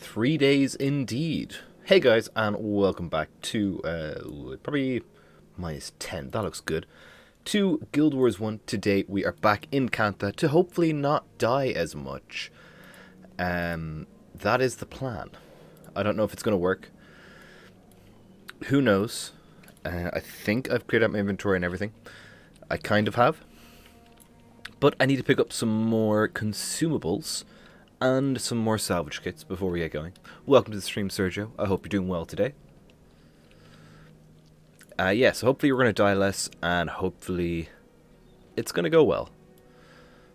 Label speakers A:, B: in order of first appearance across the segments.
A: 3 days indeed. Hey guys, and welcome back to probably -10. That looks good. To Guild Wars 1. Today we are back in Cantha to hopefully not die as much. That is the plan. I don't know if it's going to work. Who knows? I think I've cleared out my inventory and everything. I kind of have. But I need to pick up some more consumables and some more salvage kits before we get going. Welcome to the stream, Sergio. I hope you're doing well today. Yeah, so hopefully we're going to die less, and hopefully it's going to go well.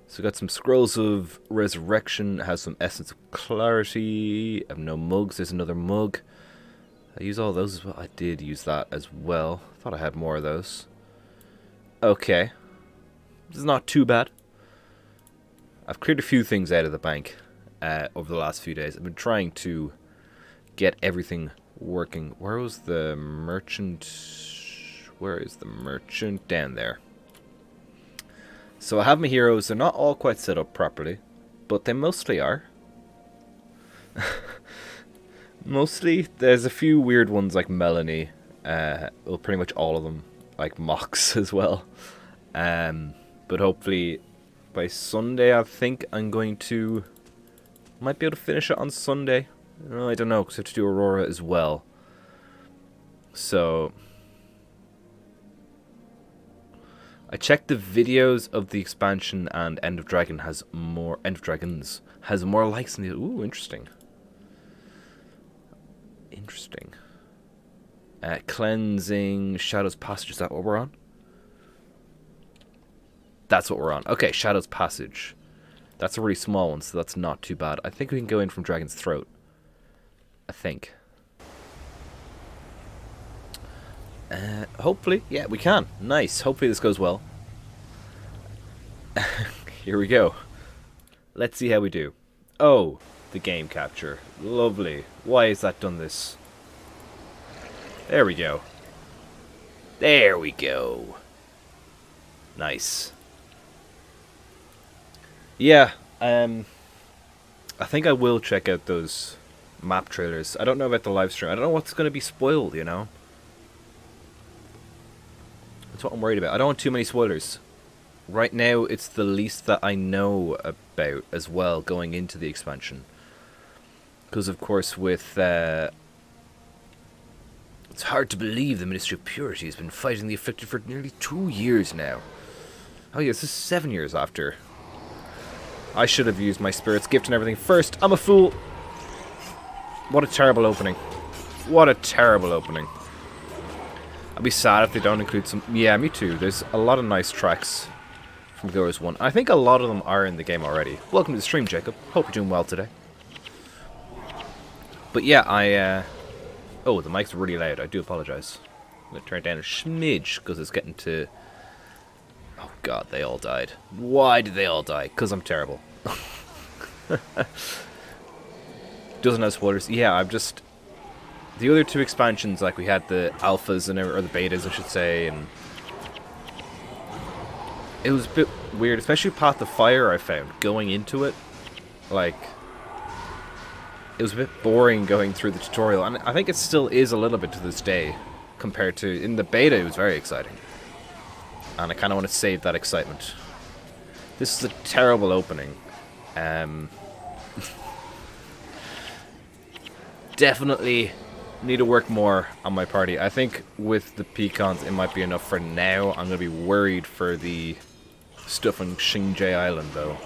A: So we got some Scrolls of Resurrection, has some Essence of Clarity. I have no mugs, there's another mug. I use all those as well. I did use that as well. Thought I had more of those. Okay. This is not too bad. I've cleared a few things out of the bank over the last few days. I've been trying to get everything working. Where was the merchant? Where is the merchant? Down there. So I have my heroes. They're not all quite set up properly, but they mostly are. Mostly. There's a few weird ones like Melanie. Well, pretty much all of them. Like Mox as well. But hopefully by Sunday, I think I'm going to... Might be able to finish it on Sunday. I don't know, because I have to do Aurora as well. So... I checked the videos of the expansion, and End of Dragon has more... End of Dragons has more likes than the... Ooh, interesting. Interesting. Cleansing, Shadow's Passage, is that what we're on? That's what we're on. Okay, Shadow's Passage. That's a really small one, so that's not too bad. I think we can go in from Dragon's Throat. I think. Hopefully. Yeah, we can. Nice. Hopefully this goes well. Here we go. Let's see how we do. Oh, the game capture. Lovely. Why has that done this? There we go. There we go. Nice. Yeah, I think I will check out those map trailers. I don't know about the live stream. I don't know what's going to be spoiled, you know? That's what I'm worried about. I don't want too many spoilers. Right now, it's the least that I know about as well going into the expansion. Because, of course, with... it's hard to believe the Ministry of Purity has been fighting the Afflicted for nearly 2 years now. Oh yeah, this is 7 years after. I should have used my Spirit's Gift and everything first. I'm a fool. What a terrible opening. What a terrible opening. I'd be sad if they don't include some... Yeah, me too. There's a lot of nice tracks from Guild Wars 1. I think a lot of them are in the game already. Welcome to the stream, Jacob. Hope you're doing well today. But yeah, oh, the mic's really loud. I do apologize. I'm going to turn it down a smidge because it's getting to... Oh god, they all died. Why did they all die? Because I'm terrible. Doesn't have spoilers. Yeah, I'm just... The other two expansions, like we had the alphas and or the betas, I should say, and it was a bit weird, especially Path of Fire. I found going into it, like it was a bit boring going through the tutorial, and I think it still is a little bit to this day compared to in the beta. It was very exciting. And I kind of want to save that excitement. This is a terrible opening. Definitely need to work more on my party. I think with the pecans, it might be enough for now. I'm going to be worried for the stuff on Xinjiang Island, though.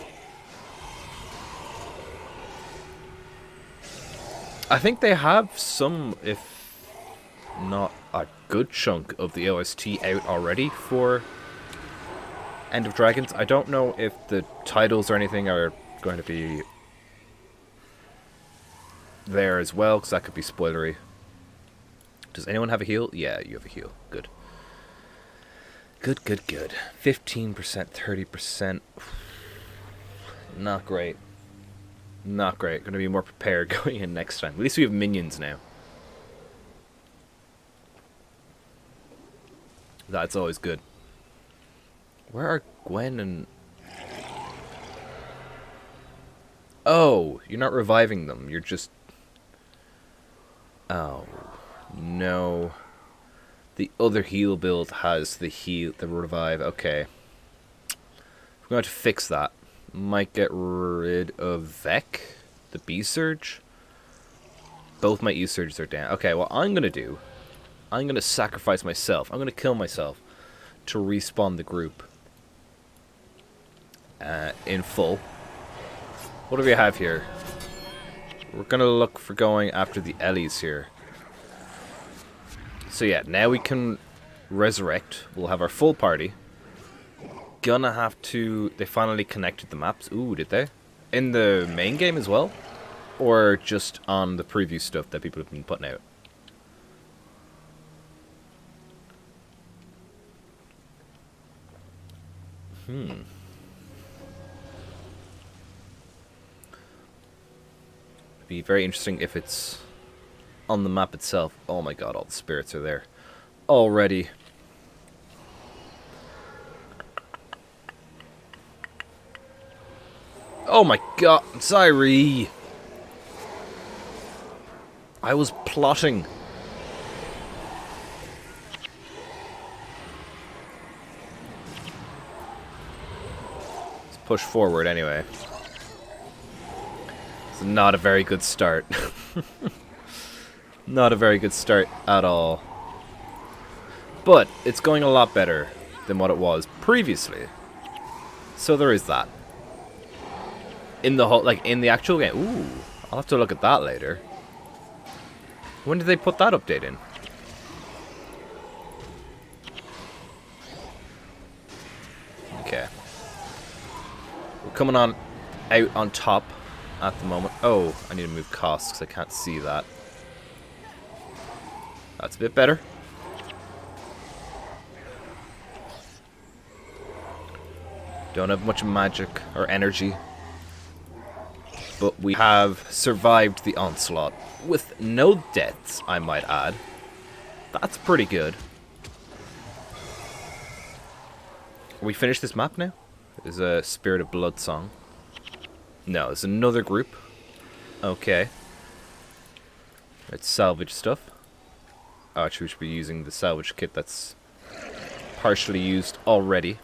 A: I think they have some, if not a good chunk of the OST out already for End of Dragons. I don't know if the titles or anything are going to be there as well, because that could be spoilery. Does anyone have a heal? Yeah, you have a heal. Good. Good, good, good. 15%, 30%. Not great. Not great. Going to be more prepared going in next time. At least we have minions now. That's always good. Where are Gwen and... Oh, you're not reviving them. You're just... Oh, no. The other heal build has the revive. Okay. We're going to fix that. Might get rid of Vec, the B-Surge. Both my E-Surges are down. Okay, what I'm going to do, I'm going to sacrifice myself. I'm going to kill myself to respawn the group in full. What do we have here? We're going to look for going after the Ellies here. So yeah, now we can resurrect. We'll have our full party. Gonna have to... They finally connected the maps. Ooh, did they? In the main game as well? Or just on the preview stuff that people have been putting out? It'd be very interesting if it's on the map itself. Oh my god, all the spirits are there already. Oh my god, Zairi! I was plotting. Let's push forward anyway. It's not a very good start. Not a very good start at all. But it's going a lot better than what it was previously. So there is that. In the whole, like, in the actual game. Ooh, I'll have to look at that later. When did they put that update in? Okay. We're coming on out on top at the moment. Oh, I need to move costs because I can't see that. That's a bit better. Don't have much magic or energy. But we have survived the onslaught with no deaths, I might add. That's pretty good. We finished this map now? There's a Spirit of Blood song. No, there's another group. Okay. Let's salvage stuff. Oh, actually, we should be using the salvage kit that's partially used already.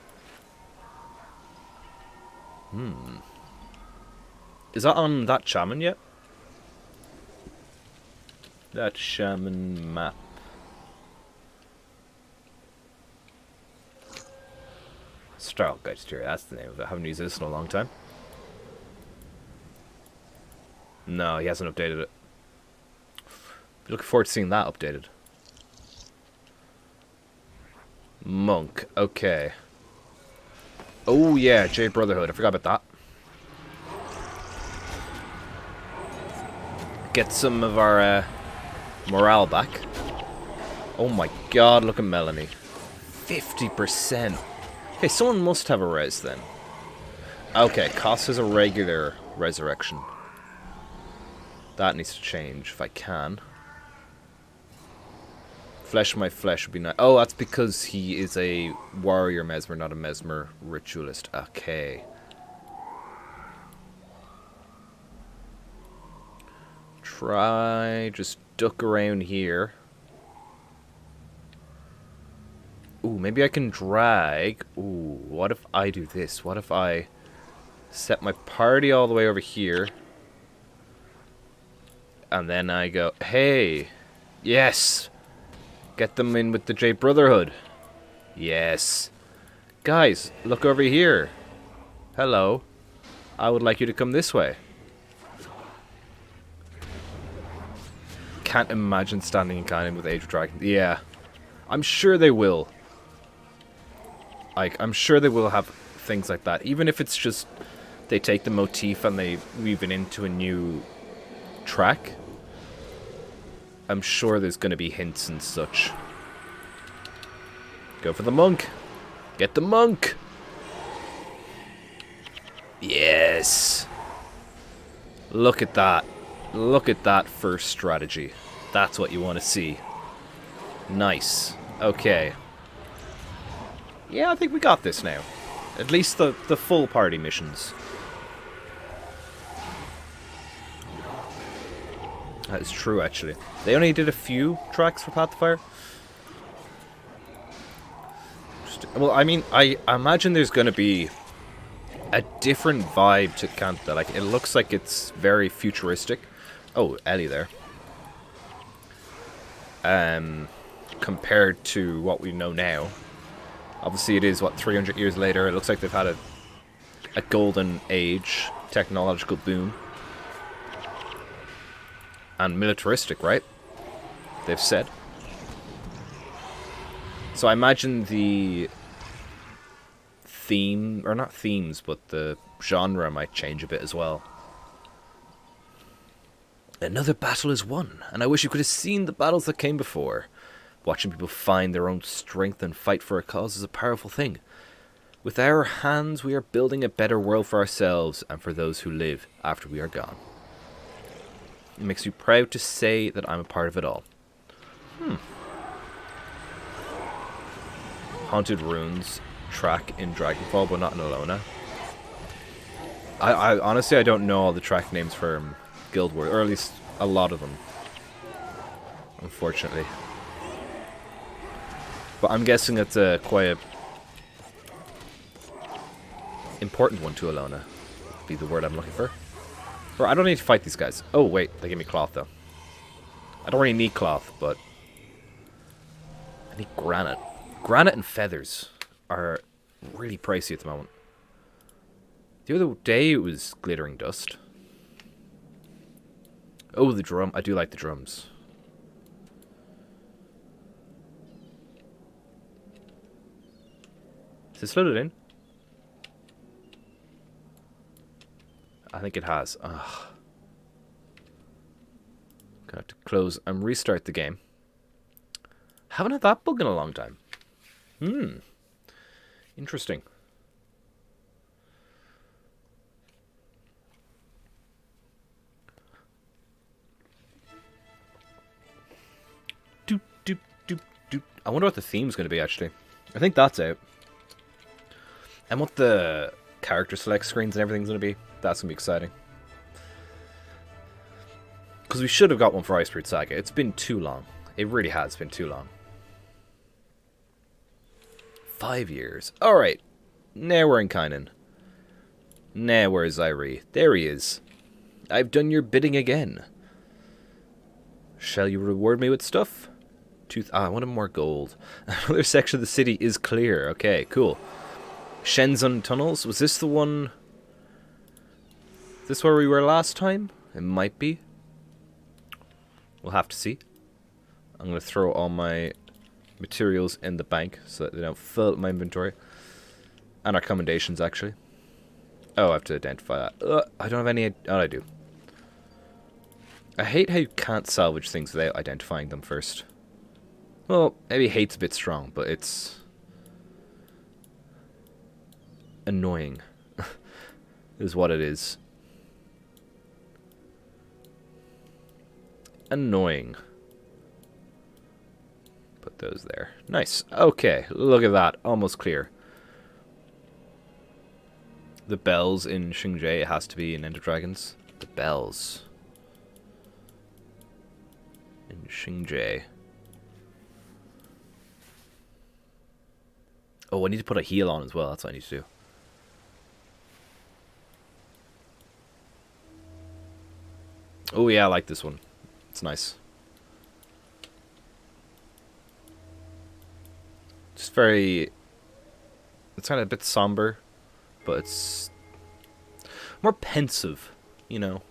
A: Is that on that shaman yet? That shaman map. Starl Geister, that's the name of it. I haven't used this in a long time. No, he hasn't updated it. Looking forward to seeing that updated. Monk, okay. Oh yeah, Jade Brotherhood, I forgot about that. Get some of our morale back. Oh my god, look at Melanie. 50%. Okay, someone must have a res then. Okay, cost is a regular resurrection. That needs to change if I can. Flesh of my flesh would be nice. Oh, that's because he is a warrior mesmer, not a mesmer ritualist. Okay. Try just duck around here. Ooh, maybe I can drag. Ooh, what if I do this? What if I set my party all the way over here? And then I go, hey, yes. Get them in with the Jade Brotherhood. Yes. Guys, look over here. Hello. I would like you to come this way. Can't imagine standing in Kaineng with Age of Dragons. Yeah. I'm sure they will. Like, I'm sure they will have things like that. Even if it's just they take the motif and they weave it into a new track. I'm sure there's going to be hints and such. Go for the monk. Get the monk. Yes. Look at that. Look at that first strategy. That's what you want to see. Nice. Okay. Yeah, I think we got this now. At least the full party missions. That is true, actually. They only did a few tracks for Path to Fire. Well, I mean, I imagine there's going to be a different vibe to Cantha. Like, it looks like it's very futuristic. Oh, Ellie there. Compared to what we know now. Obviously, it is, what, 300 years later. It looks like they've had a golden age, technological boom. And militaristic, right? They've said. So I imagine the theme, or not themes, but the genre might change a bit as well. Another battle is won, and I wish you could have seen the battles that came before. Watching people find their own strength and fight for a cause is a powerful thing. With our hands, we are building a better world for ourselves and for those who live after we are gone. It makes me proud to say that I'm a part of it all. Haunted Ruins track in Dragonfall, but not in Alona. I honestly, I don't know all the track names for Guild Wars, or at least a lot of them. Unfortunately. But I'm guessing it's quite a important one to Alona. Be the word I'm looking for. Or I don't need to fight these guys. Oh wait, they give me cloth though. I don't really need cloth, but I need granite. Granite and feathers are really pricey at the moment. The other day it was glittering dust. Oh, the drum. I do like the drums. Is it loaded in? I think it has. Ugh. Gonna have to close and restart the game. Haven't had that bug in a long time. Interesting. Doop, doop, doop, doop. I wonder what the theme's going to be, actually. I think that's out. And what the character select screens and everything's going to be. That's going to be exciting. Because we should have got one for Iceberg Saga. It's been too long. It really has been too long. 5 years. Alright. Now we're in Kaineng. Now where's Zairi? There he is. I've done your bidding again. Shall you reward me with stuff? I wanted more gold. Another section of the city is clear. Okay, cool. Shenzhen Tunnels. Was this the one... Is this where we were last time? It might be. We'll have to see. I'm going to throw all my materials in the bank so that they don't fill up my inventory. And our commendations, actually. Oh, I have to identify that. I don't have any... Oh, I do. I hate how you can't salvage things without identifying them first. Well, maybe hate's a bit strong, but it's... annoying. Is what it is. Annoying. Put those there. Nice. Okay, look at that. Almost clear. The bells in Xinjiang, it has to be in Ender Dragons. The bells. In Xinjiang. Oh, I need to put a heal on as well. That's what I need to do. Oh yeah, I like this one. It's nice. Just very... It's kind of a bit somber, but it's more pensive, you know.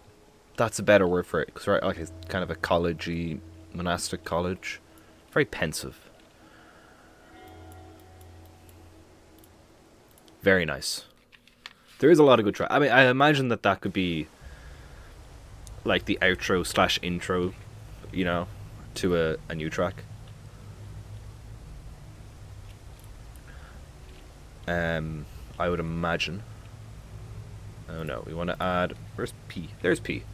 A: That's a better word for it, because right, like it's kind of a college-y, monastic college. Very pensive. Very nice. There is a lot of good track. I mean, I imagine that could be like the outro slash intro, you know, to a new track. I would imagine. Oh no, we want to add... Where's P? There's P.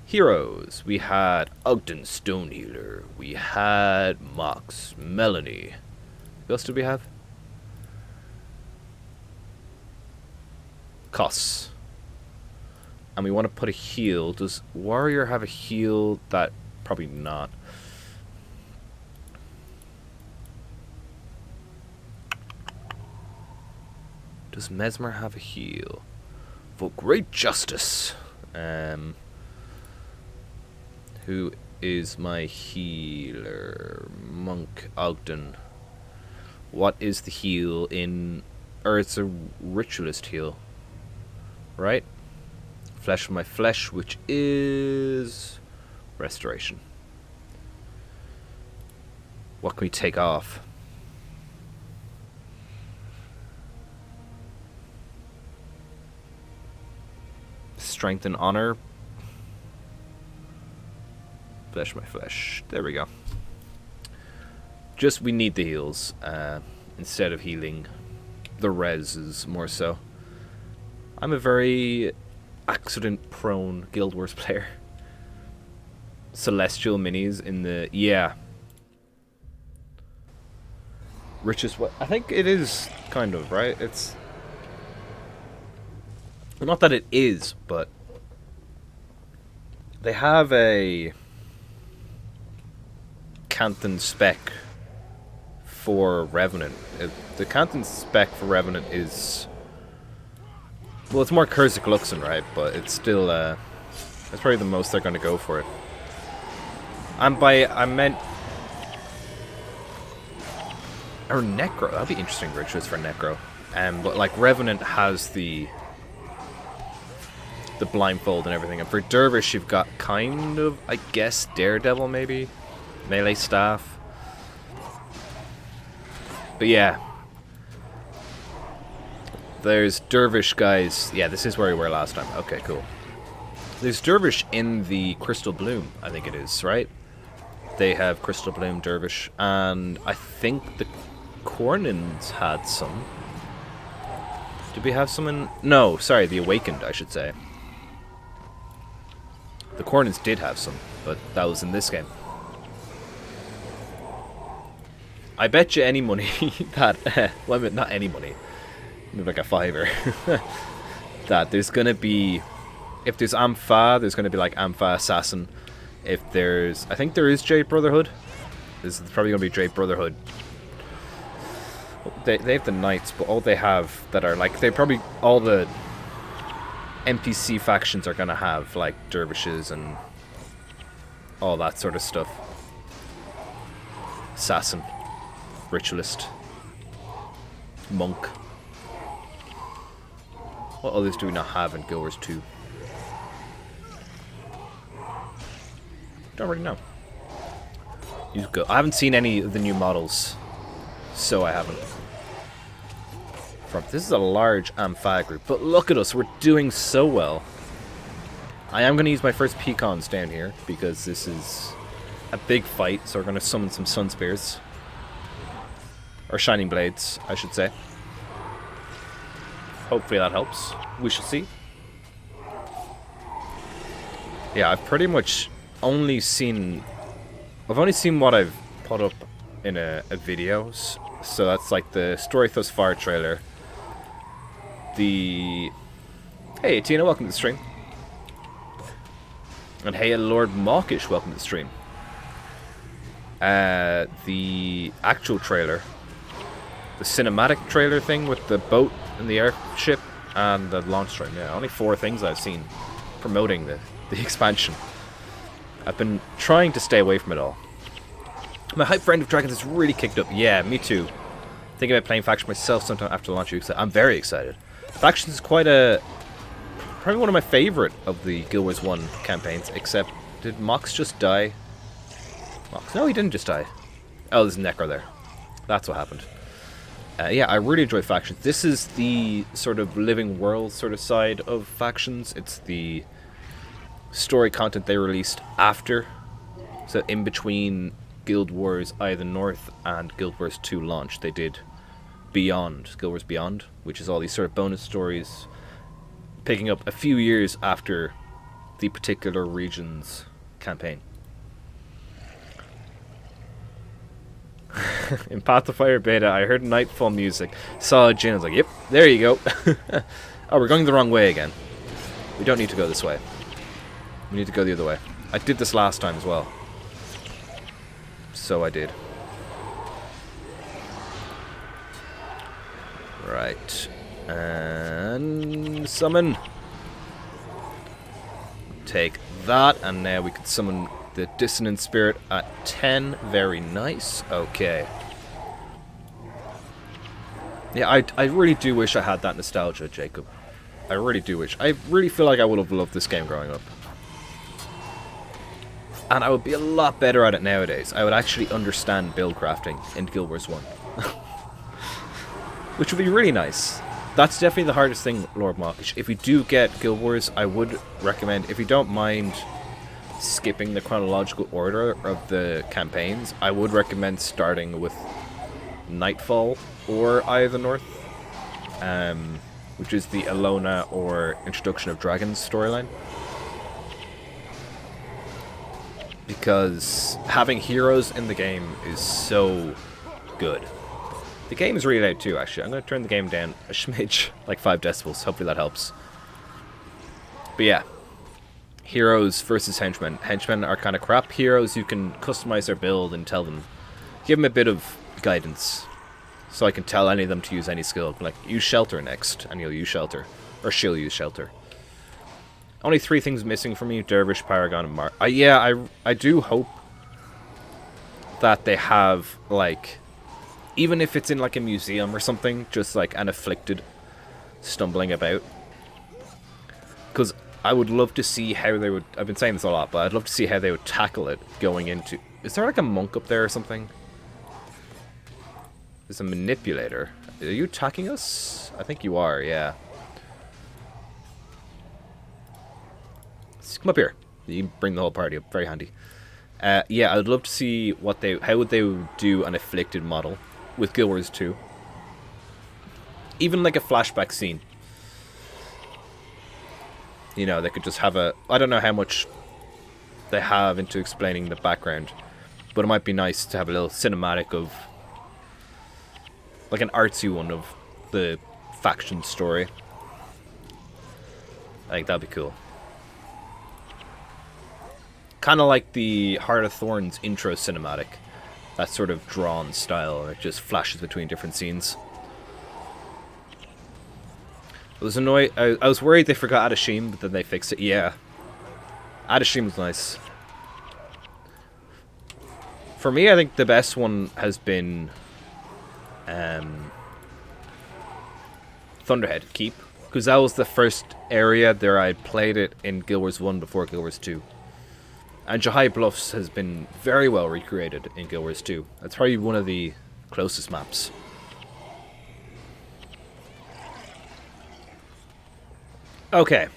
A: Heroes. We had Ogden Stonehealer. We had Mox. Melanie. Who else did we have? Koss. And we want to put a heal. Does Warrior have a heal? That probably not. Does Mesmer have a heal? For great justice. Who is my healer? Monk Ogden. What is the heal in... Or it's a ritualist heal. Right? Flesh of my flesh, which is... Restoration. What can we take off? Strength and honor. Flesh of my flesh. There we go. Just, we need the heals. Instead of healing the reses, more so. I'm a very accident-prone Guild Wars player. Celestial minis in the... Yeah. Richest... What? I think it is, kind of, right? It's... Not that it is, but... They have a... Cantha spec for Revenant. The Cantha spec for Revenant is... Well, it's more Kurzik Luxon, right? But it's still, that's probably the most they're going to go for it. And by, I meant... Or Necro. That'd be interesting rituals for Necro. But, like, Revenant has the blindfold and everything. And for Dervish, you've got kind of, I guess, Daredevil, maybe? Melee staff. But, yeah. There's Dervish guys. Yeah, this is where we were last time. Okay, cool. There's Dervish in the Crystal Bloom, I think it is, right? They have Crystal Bloom Dervish. And I think the Cornins had some. Did we have some in... No, sorry, the Awakened, I should say. The Cornins did have some, but that was in this game. I bet you any money that... well, not any money. Like a fiver. That there's gonna be, if there's Ampha, there's gonna be like Ampha Assassin. If there's, I think there is Jade Brotherhood. This is probably gonna be Jade Brotherhood. They have the Knights, but all they have that are like, they probably, all the NPC factions are gonna have like Dervishes and all that sort of stuff. Assassin, Ritualist, Monk. What others do we not have in Guild Wars 2? Don't really know. I haven't seen any of the new models, so I haven't. This is a large Ampha group, but look at us, we're doing so well. I am going to use my first Pecons down here, because this is a big fight, so we're going to summon some Sun Spears. Or Shining Blades, I should say. Hopefully that helps. We shall see. Yeah, I've pretty much only seen... I've only seen what I've put up in a video. So that's like the Story Thus Far trailer. The... Hey, Tina, welcome to the stream. And hey, Lord Mawkish, welcome to the stream. The actual trailer. The cinematic trailer thing with the boat and the airship and the launch stream. Yeah, only 4 things I've seen promoting the expansion. I've been trying to stay away from it all. My hype for End of Dragons is really kicked up. Yeah, me too. Thinking about playing Faction myself sometime after the launch. I'm very excited. Factions is probably one of my favorite of the Guild Wars 1 campaigns, except did Mox just die? Mox? No, he didn't just die. Oh, there's Necro there. That's what happened. Yeah, I really enjoy factions. This is the sort of living world sort of side of factions. It's the story content they released after, so in between Guild Wars Either North and Guild Wars 2 launch, they did Guild Wars Beyond, which is all these sort of bonus stories, picking up a few years after the particular region's campaign. In Path of Fire Beta, I heard Nightfall music, saw a Jin, I was like, yep, there you go. Oh, we're going the wrong way again. We don't need to go this way. We need to go the other way. I did this last time as well. So I did. Right. And summon. Take that, and now we can summon the Dissonant Spirit at 10. Very nice. Okay. Yeah, I really do wish I had that nostalgia, Jacob. I really do wish. I really feel like I would have loved this game growing up. And I would be a lot better at it nowadays. I would actually understand build crafting in Guild Wars 1. Which would be really nice. That's definitely the hardest thing, Lord Mawkish. If you do get Guild Wars, I would recommend, if you don't mind skipping the chronological order of the campaigns, I would recommend starting with Nightfall or Eye of the North, which is the Alona or Introduction of Dragons storyline. Because having heroes in the game is so good. The game is really loud too, actually. I'm going to turn the game down a smidge, like 5 decibels. Hopefully that helps. But yeah. Heroes versus henchmen. Henchmen are kind of crap. Heroes, you can customize their build and tell them. Give them a bit of guidance. So I can tell any of them to use any skill. Like, use Shelter next, and you'll use Shelter. Or she'll use Shelter. Only 3 things missing for me. Dervish, Paragon, and Mar... yeah, I do hope that they have, like... Even if it's in, like, a museum or something, just, like, an Afflicted stumbling about. Because I would love to see how they would... I've been saying this a lot, but I'd love to see how they would tackle it going into... Is there, like, a monk up there or something? There's a manipulator. Are you attacking us? I think you are, yeah. Let's come up here. You can bring the whole party up. Very handy. Yeah, I'd love to see what they... How would they do an Afflicted model with Guild Wars 2? Even like a flashback scene. You know, they could just have a... I don't know how much they have into explaining the background, but it might be nice to have a little cinematic of... Like an artsy one of the faction story. I think that'd be cool. Kind of like the Heart of Thorns intro cinematic. That sort of drawn style. It just flashes between different scenes. I was annoyed. I was worried they forgot Adashim, but then they fixed it. Yeah. Adashim was nice. For me, I think the best one has been... Thunderhead Keep. Because that was the first area there I played it in Guild Wars 1 before Guild Wars 2. And Jahai Bluffs has been very well recreated in Guild Wars 2. That's probably one of the closest maps. Okay.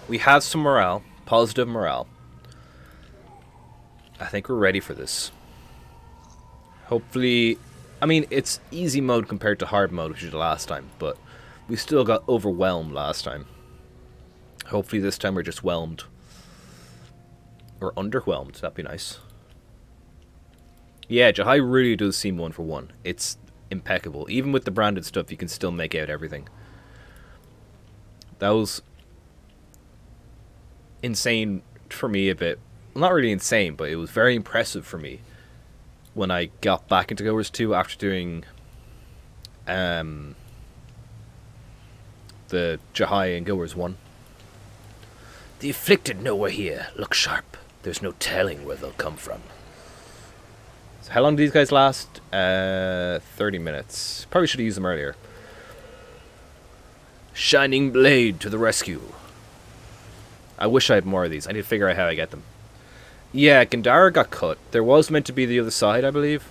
A: We have some morale. Positive morale. I think we're ready for this. Hopefully... I mean, it's easy mode compared to hard mode, which was the last time, but we still got overwhelmed last time. Hopefully this time we're just whelmed. Or underwhelmed, that'd be nice. Yeah, Jahai really does seem 1-for-1. It's impeccable. Even with the branded stuff, you can still make out everything. That was insane for me a bit. Well, not really insane, but it was very impressive for me when I got back into Guild Wars 2 after doing the Jahai in Guild Wars 1. The Afflicted know we're here. Look sharp. There's no telling where they'll come from. So how long do these guys last? 30 minutes. Probably should have used them earlier. Shining Blade to the rescue. I wish I had more of these. I need to figure out how I get them. Yeah, Gandara got cut. There was meant to be the other side, I believe.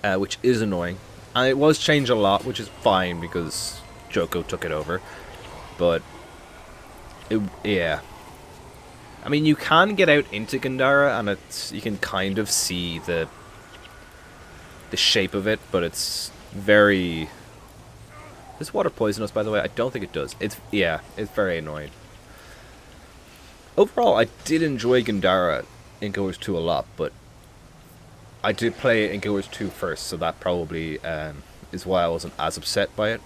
A: Which is annoying. And it was changed a lot, which is fine because Joko took it over. But, yeah. I mean, you can get out into Gandhara, and you can kind of see the shape of it, but it's very... Does water poison us, by the way? I don't think it does. It's very annoying. Overall, I did enjoy Gandhara in Guild Wars 2 a lot, but I did play it in Guild Wars 2 first, so that probably is why I wasn't as upset by it.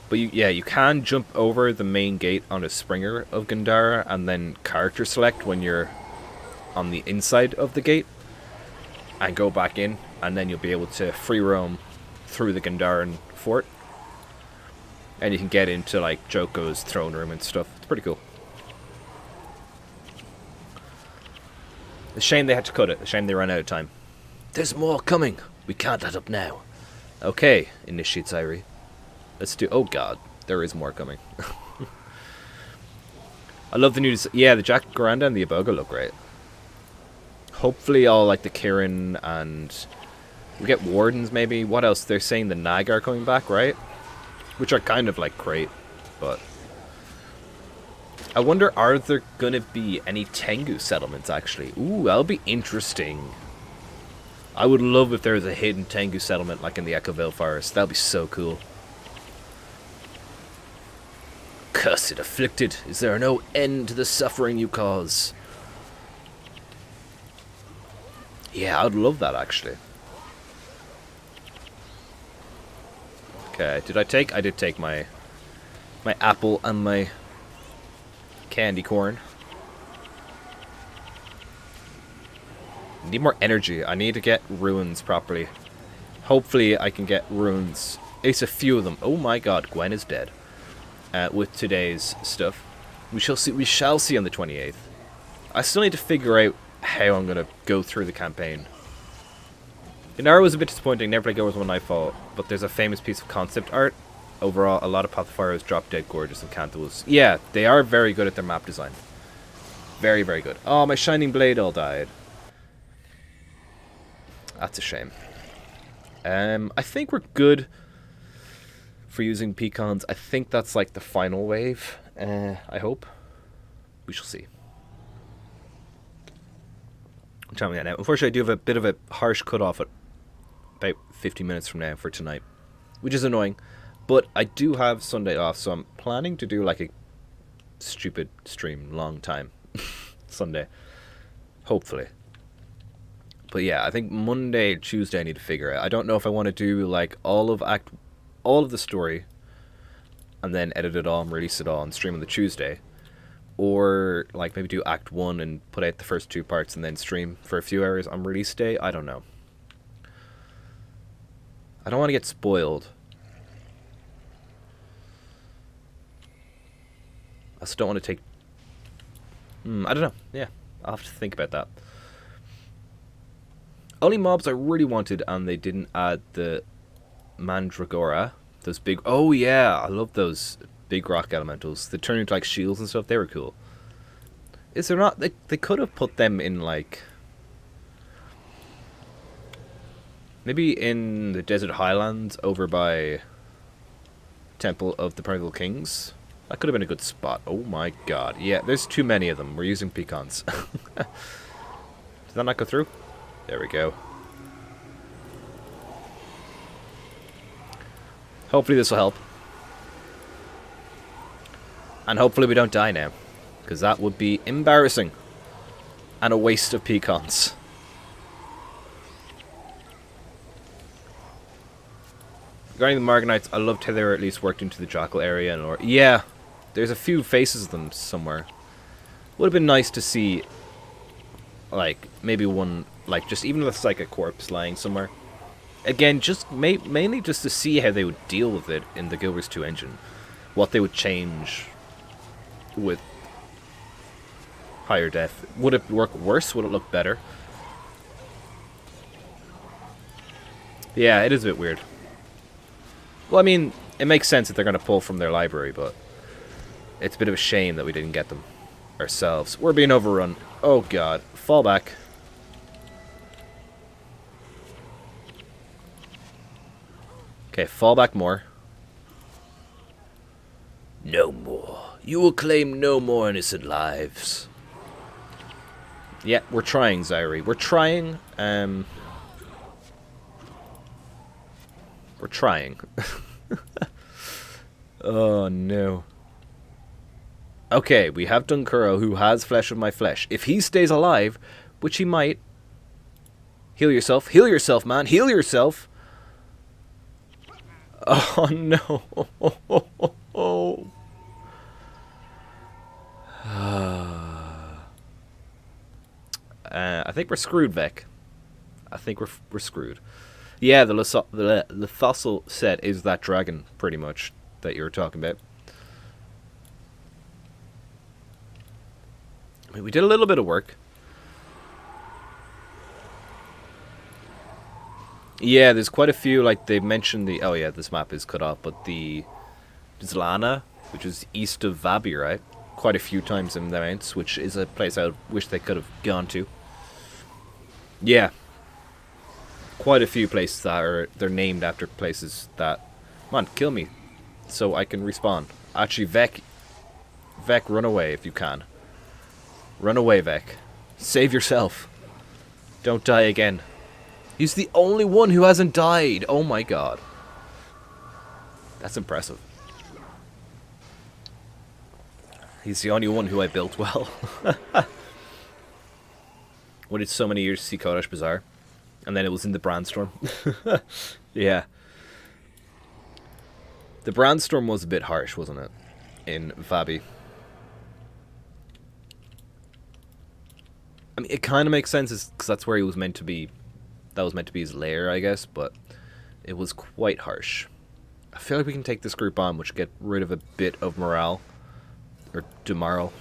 A: But you can jump over the main gate on a Springer of Gandhara and then character select when you're on the inside of the gate and go back in, and then you'll be able to free roam through the Gandharan fort. And you can get into like Joko's throne room and stuff. It's pretty cool. It's a shame they had to cut it. A shame they ran out of time. There's more coming. We can't let up now. Okay, initiates Irie. Let's do... Oh god, there is more coming. I love the new... Yeah, the Jack Garanda and the Iboga look great. Hopefully all like the Kirin and... We get Wardens maybe. What else? They're saying the Nag are coming back, right? Which are kind of like great, but... I wonder, are there gonna be any Tengu settlements actually? Ooh, that'll be interesting. I would love if there was a hidden Tengu settlement like in the Echo Vale Forest. That'd be so cool. Cursed afflicted, is there no end to the suffering you cause? Yeah, I'd love that actually. Okay, did I take? I did take my apple and my candy corn. Need more energy. I need to get runes properly. Hopefully I can get runes. It's a few of them. Oh my god, Gwen is dead. With today's stuff. We shall see. We shall see on the 28th. I still need to figure out how I'm gonna go through the campaign. Gandhara was a bit disappointing. Never played Guild Wars 1 Nightfall, but there's a famous piece of concept art. Overall, a lot of Path of Fire was drop dead gorgeous, and Cantha was... Yeah, they are very good at their map design. Very, very good. Oh, my Shining Blade all died. That's a shame. I think we're good for using pecans. I think that's like the final wave. I hope. We shall see. What time are we at now? Unfortunately, I do have a bit of a harsh cutoff at about 50 minutes from now for tonight, which is annoying. But I do have Sunday off, so I'm planning to do like a stupid stream long time Sunday. Hopefully. But yeah, I think Monday, Tuesday I need to figure out. I don't know if I want to do like all of the story and then edit it all and release it all and stream on the Tuesday. Or like maybe do Act 1 and put out the first 2 parts and then stream for a few hours on release day. I don't know. I don't want to get spoiled. I also don't want to take... I don't know. Yeah, I'll have to think about that. Only mobs I really wanted, and they didn't add the Mandragora. Those big... Oh, yeah. I love those big rock elementals. They turn into, like, shields and stuff. They were cool. Is there not... They could have put them in, like... Maybe in the Desert Highlands over by Temple of the Primeval Kings. That could have been a good spot. Oh, my God. Yeah, there's too many of them. We're using pecans. Did that not go through? There we go. Hopefully this will help. And hopefully we don't die now. Because that would be embarrassing. And a waste of pecans. Regarding the Margonites, I loved how they were at least worked into the Jackal area. Or yeah, there's a few faces of them somewhere. Would have been nice to see, like, maybe one... Like, just even if it's like a corpse lying somewhere. Again, just mainly just to see how they would deal with it in the Guild Wars 2 engine. What they would change with higher death. Would it work worse? Would it look better? Yeah, it is a bit weird. Well, I mean, it makes sense that they're going to pull from their library, but it's a bit of a shame that we didn't get them ourselves. We're being overrun. Oh, God. Fall back. Okay, fall back more. No more. You will claim no more innocent lives. Yeah, we're trying, Zairi. We're trying. We're trying. Oh, no. Okay, we have Dunkuro, who has flesh of my flesh. If he stays alive, which he might... Heal yourself. Heal yourself, man. Heal yourself. Oh, no. I think we're screwed, Vec. I think we're screwed. Yeah, the Lithossil set is that dragon, pretty much, that you were talking about. I mean, we did a little bit of work. Yeah, there's quite a few, like, they mentioned the... Oh, yeah, this map is cut off, but the Zlana, which is east of Vabi, right? Quite a few times in the mounts, which is a place I wish they could have gone to. Yeah. Quite a few places that are... They're named after places that... Come on, kill me, so I can respawn. Actually, Vec, run away if you can. Run away, Vec. Save yourself. Don't die again. He's the only one who hasn't died. Oh my god. That's impressive. He's the only one who I built well. Waited so many years to see Kodesh Bazaar. And then it was in the Brandstorm. Yeah. The Brandstorm was a bit harsh, wasn't it? In Vabi. I mean, it kind of makes sense because that's where he was meant to be. That was meant to be his lair, I guess, but it was quite harsh. I feel like we can take this group on, which get rid of a bit of morale. Or demorale.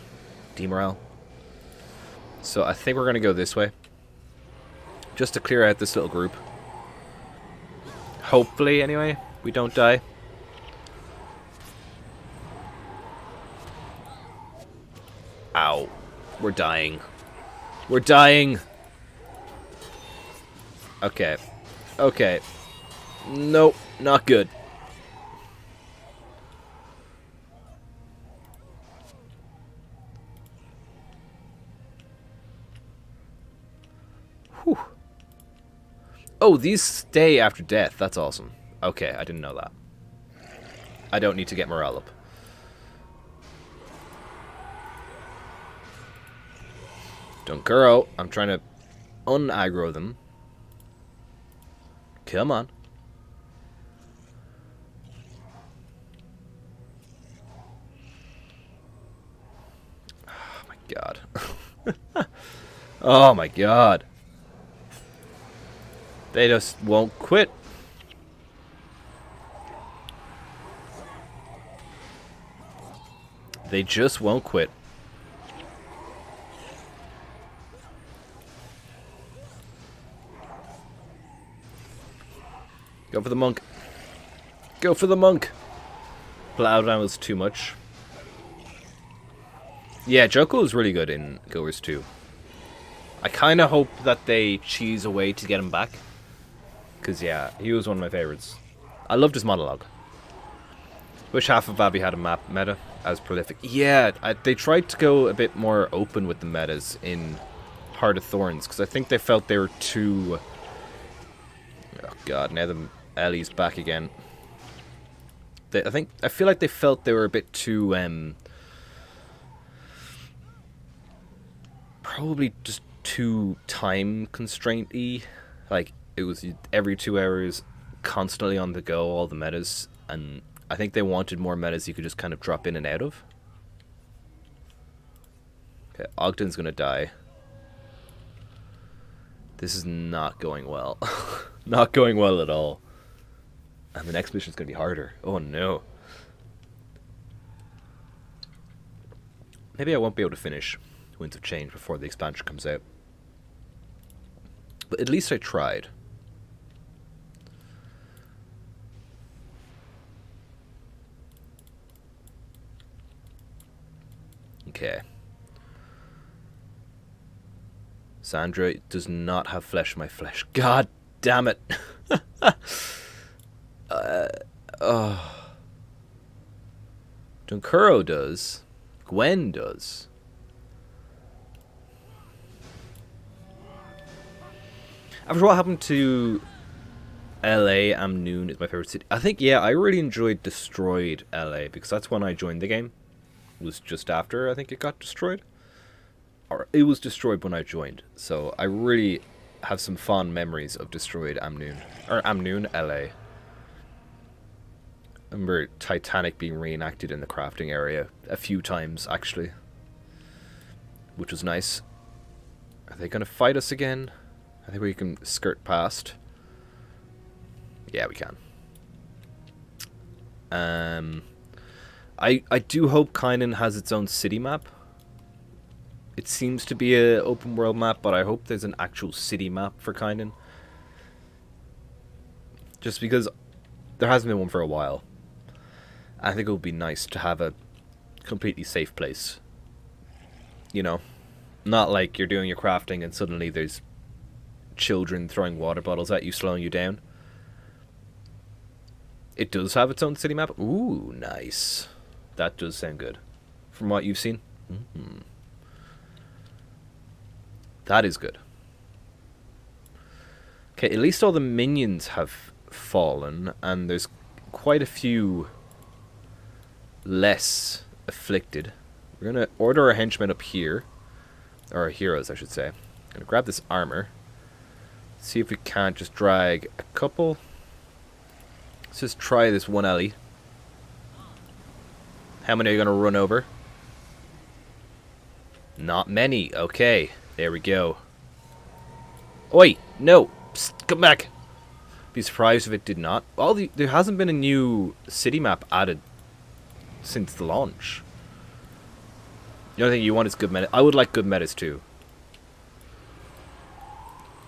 A: So I think we're going to go this way. Just to clear out this little group. Hopefully, anyway, we don't die. Ow. We're dying. We're dying. Okay. Okay. Nope. Not good. Whew. Oh, these stay after death. That's awesome. Okay, I didn't know that. I don't need to get morale up. Dunkuro, I'm trying to un-aggro them. Come on. Oh my god. Oh my god. They just won't quit. They just won't quit. Go for the monk. Go for the monk. Plowdown was too much. Yeah, Joko is really good in Goers 2. I kind of hope that they cheese a way to get him back. Because, yeah, he was one of my favorites. I loved his monologue. Wish half of Vabi had a map meta as prolific. Yeah, they tried to go a bit more open with the metas in Heart of Thorns. Because I think they felt they were too... Oh, God, now the Ellie's back again. I feel like they felt they were a bit too, probably just too time constraint-y. Like, it was every 2 hours, constantly on the go, all the metas, and I think they wanted more metas you could just kind of drop in and out of. Okay, Ogden's gonna die. This is not going well. Not going well at all. And the next mission's gonna be harder. Oh no. Maybe I won't be able to finish Winds of Change before the expansion comes out. But at least I tried. Okay. Sandra does not have flesh in my flesh. God damn it. Dunkuro does. Gwen does. After what happened to LA, Amnoon is my favorite city. I think, yeah, I really enjoyed Destroyed LA because that's when I joined the game. It was just after I think it got destroyed. Or it was destroyed when I joined. So I really have some fond memories of Destroyed Amnoon. Or Amnoon LA. I remember Titanic being reenacted in the crafting area a few times, actually. Which was nice. Are they going to fight us again? I think we can skirt past. Yeah, we can. I do hope Kaineng has its own city map. It seems to be an open world map, but I hope there's an actual city map for Kaineng. Just because there hasn't been one for a while. I think it would be nice to have a completely safe place. You know? Not like you're doing your crafting and suddenly there's children throwing water bottles at you, slowing you down. It does have its own city map. Ooh, nice. That does sound good. From what you've seen. Mm-hmm. That is good. Okay, at least all the minions have fallen, and there's quite a few less afflicted. We're going to order our henchmen up here. Or our heroes, I should say. Going to grab this armor. See if we can't just drag a couple. Let's just try this one alley. How many are you going to run over? Not many. Okay, there we go. Oi, no. Psst, come back. Be surprised if it did not. There hasn't been a new city map added since the launch. The only thing you want is good meta. I would like good metas too.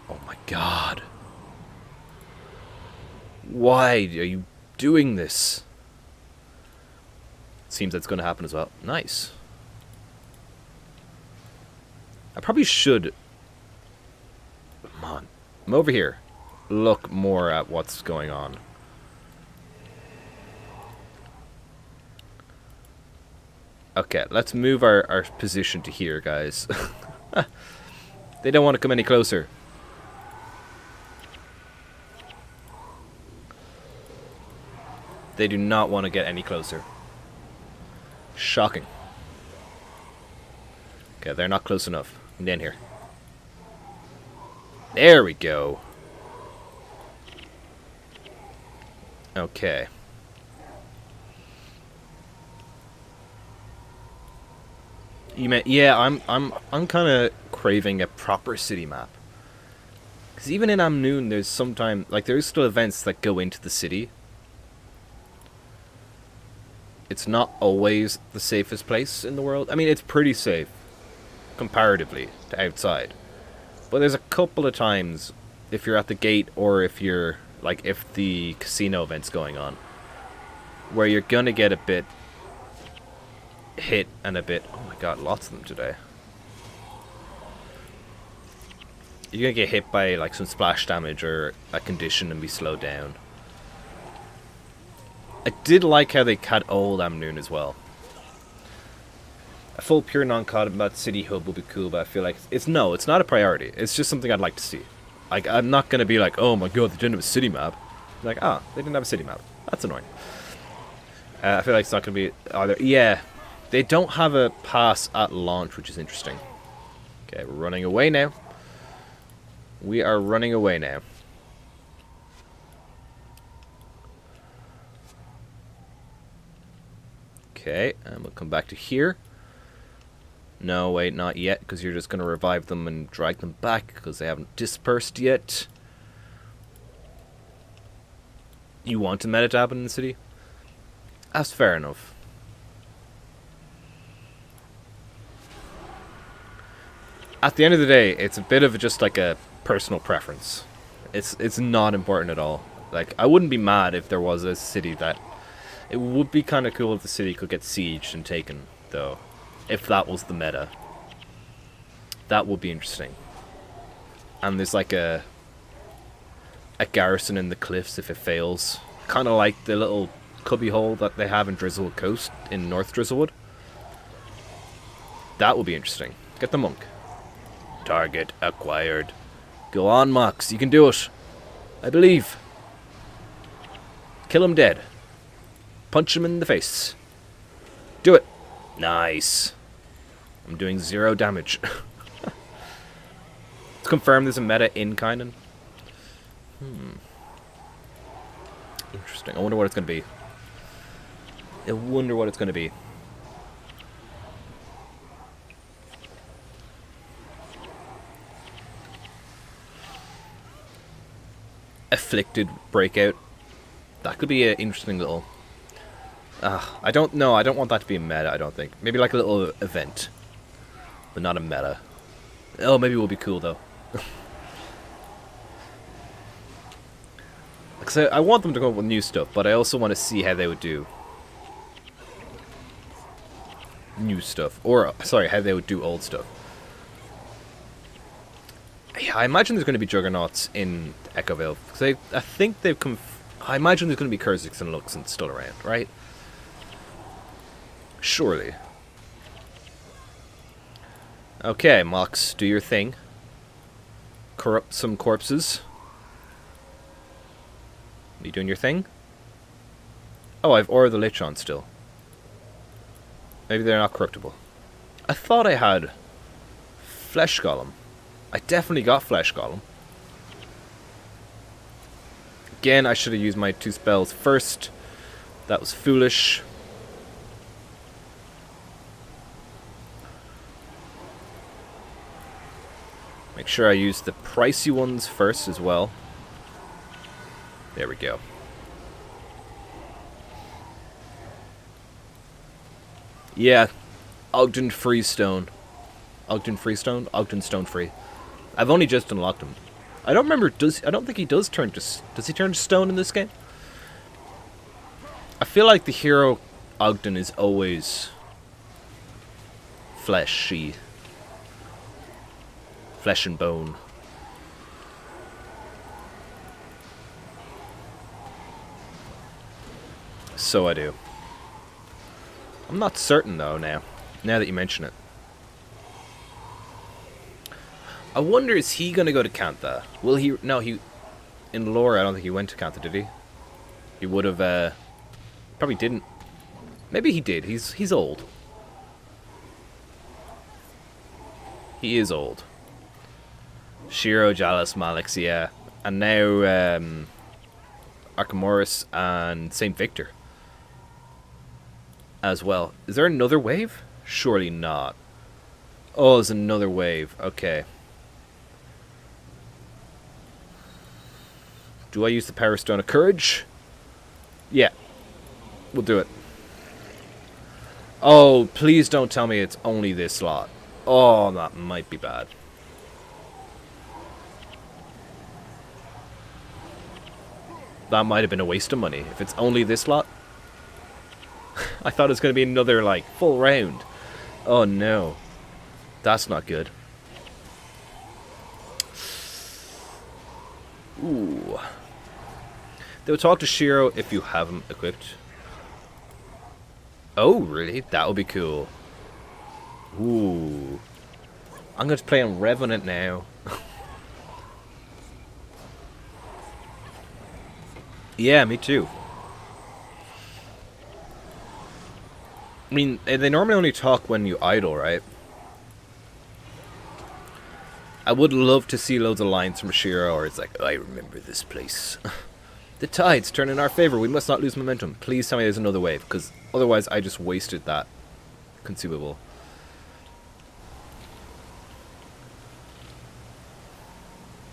A: Oh my god. Why are you doing this? Seems that's going to happen as well. Nice. I probably should... Come on. I'm over here. Look more at what's going on. Okay, let's move our position to here, guys. They don't want to come any closer. They do not want to get any closer. Shocking. Okay, they're not close enough. I'm down here. There we go. Okay. Yeah, I'm kind of craving a proper city map. Because even in Amnoon, there's sometimes there's still events that go into the city. It's not always the safest place in the world. I mean, it's pretty safe comparatively to outside. But there's a couple of times, if you're at the gate or if you're if the casino event's going on, where you're gonna get a bit hit and a bit... Oh my god, lots of them today. You're gonna get hit by some splash damage or a condition and be slowed down. I did like how they cut old Amnoon as well. A full pure non-combat city hub would be cool, but I feel like it's not a priority. It's just something I'd like to see. I'm not gonna be like, oh my god, they didn't have a city map. They didn't have a city map. That's annoying. I feel like it's not gonna be either. Yeah, they don't have a pass at launch, which is interesting. Okay, we're running away now. We are running away now. Okay, and we'll come back to here. No, wait, not yet, because you're just going to revive them and drag them back, because they haven't dispersed yet. You want a meta to happen in the city? That's fair enough. At the end of the day, it's a bit of just a personal preference. It's not important at all. I wouldn't be mad if there was a city that... It would be kind of cool if the city could get sieged and taken, though. If that was the meta. That would be interesting. And there's a garrison in the cliffs if it fails. Kind of like the little cubbyhole that they have in Drizzlewood Coast, in North Drizzlewood. That will be interesting. Get the monk. Target acquired. Go on, Mox. You can do it. I believe. Kill him dead. Punch him in the face. Do it. Nice. I'm doing 0 damage. Let's confirm there's a meta in Kaineng. Interesting. I wonder what it's going to be. I wonder what it's going to be. Afflicted breakout. That could be an interesting little... I don't know. I don't want that to be a meta, I don't think. Maybe like a little event. But not a meta. Oh, maybe it will be cool, though. Because I want them to come up with new stuff, but I also want to see how they would do new stuff. Or, sorry, how they would do old stuff. Yeah, I imagine there's going to be Juggernauts in Echo Vale. Because I think they've come... I imagine there's going to be Kurziks and Lux still around, right? Surely. Okay, Mox, do your thing. Corrupt some corpses. Are you doing your thing? Oh, I've Aura of the Lich on still. Maybe they're not corruptible. I thought I had Flesh Golem. I definitely got Flesh Golem. Again, I should have used my 2 spells first. That was foolish. Make sure I use the pricey ones first as well. There we go. Yeah, Ogden Freestone. Ogden Freestone? Ogden Stone Free. I've only just unlocked him. I don't remember, I don't think he does turn to... Does he turn to stone in this game? I feel like the hero Ogden is always fleshy. Flesh and bone. So I do. I'm not certain though now that you mention it. I wonder, is he gonna go to Cantha? Will he? No, he... In lore, I don't think he went to Cantha, did he? He would have, probably didn't. Maybe he did. He's old. He is old. Shiro, Jalis, Malix, yeah. And now, Archimedes and St. Victor. As well. Is there another wave? Surely not. Oh, there's another wave. Okay. Do I use the Power Stone of Courage? Yeah. We'll do it. Oh, please don't tell me it's only this slot. Oh, that might be bad. That might have been a waste of money. If it's only this slot. I thought it was going to be another, like, full round. Oh, no. That's not good. Ooh. They would talk to Shiro if you have him equipped. Oh, really? That would be cool. Ooh. I'm going to play on Revenant now. Yeah, me too. I mean, they normally only talk when you idle, right? I would love to see loads of lines from Shiro, or it's like, I remember this place. The tides turn in our favor. We must not lose momentum. Please tell me there's another wave, because otherwise I just wasted that consumable.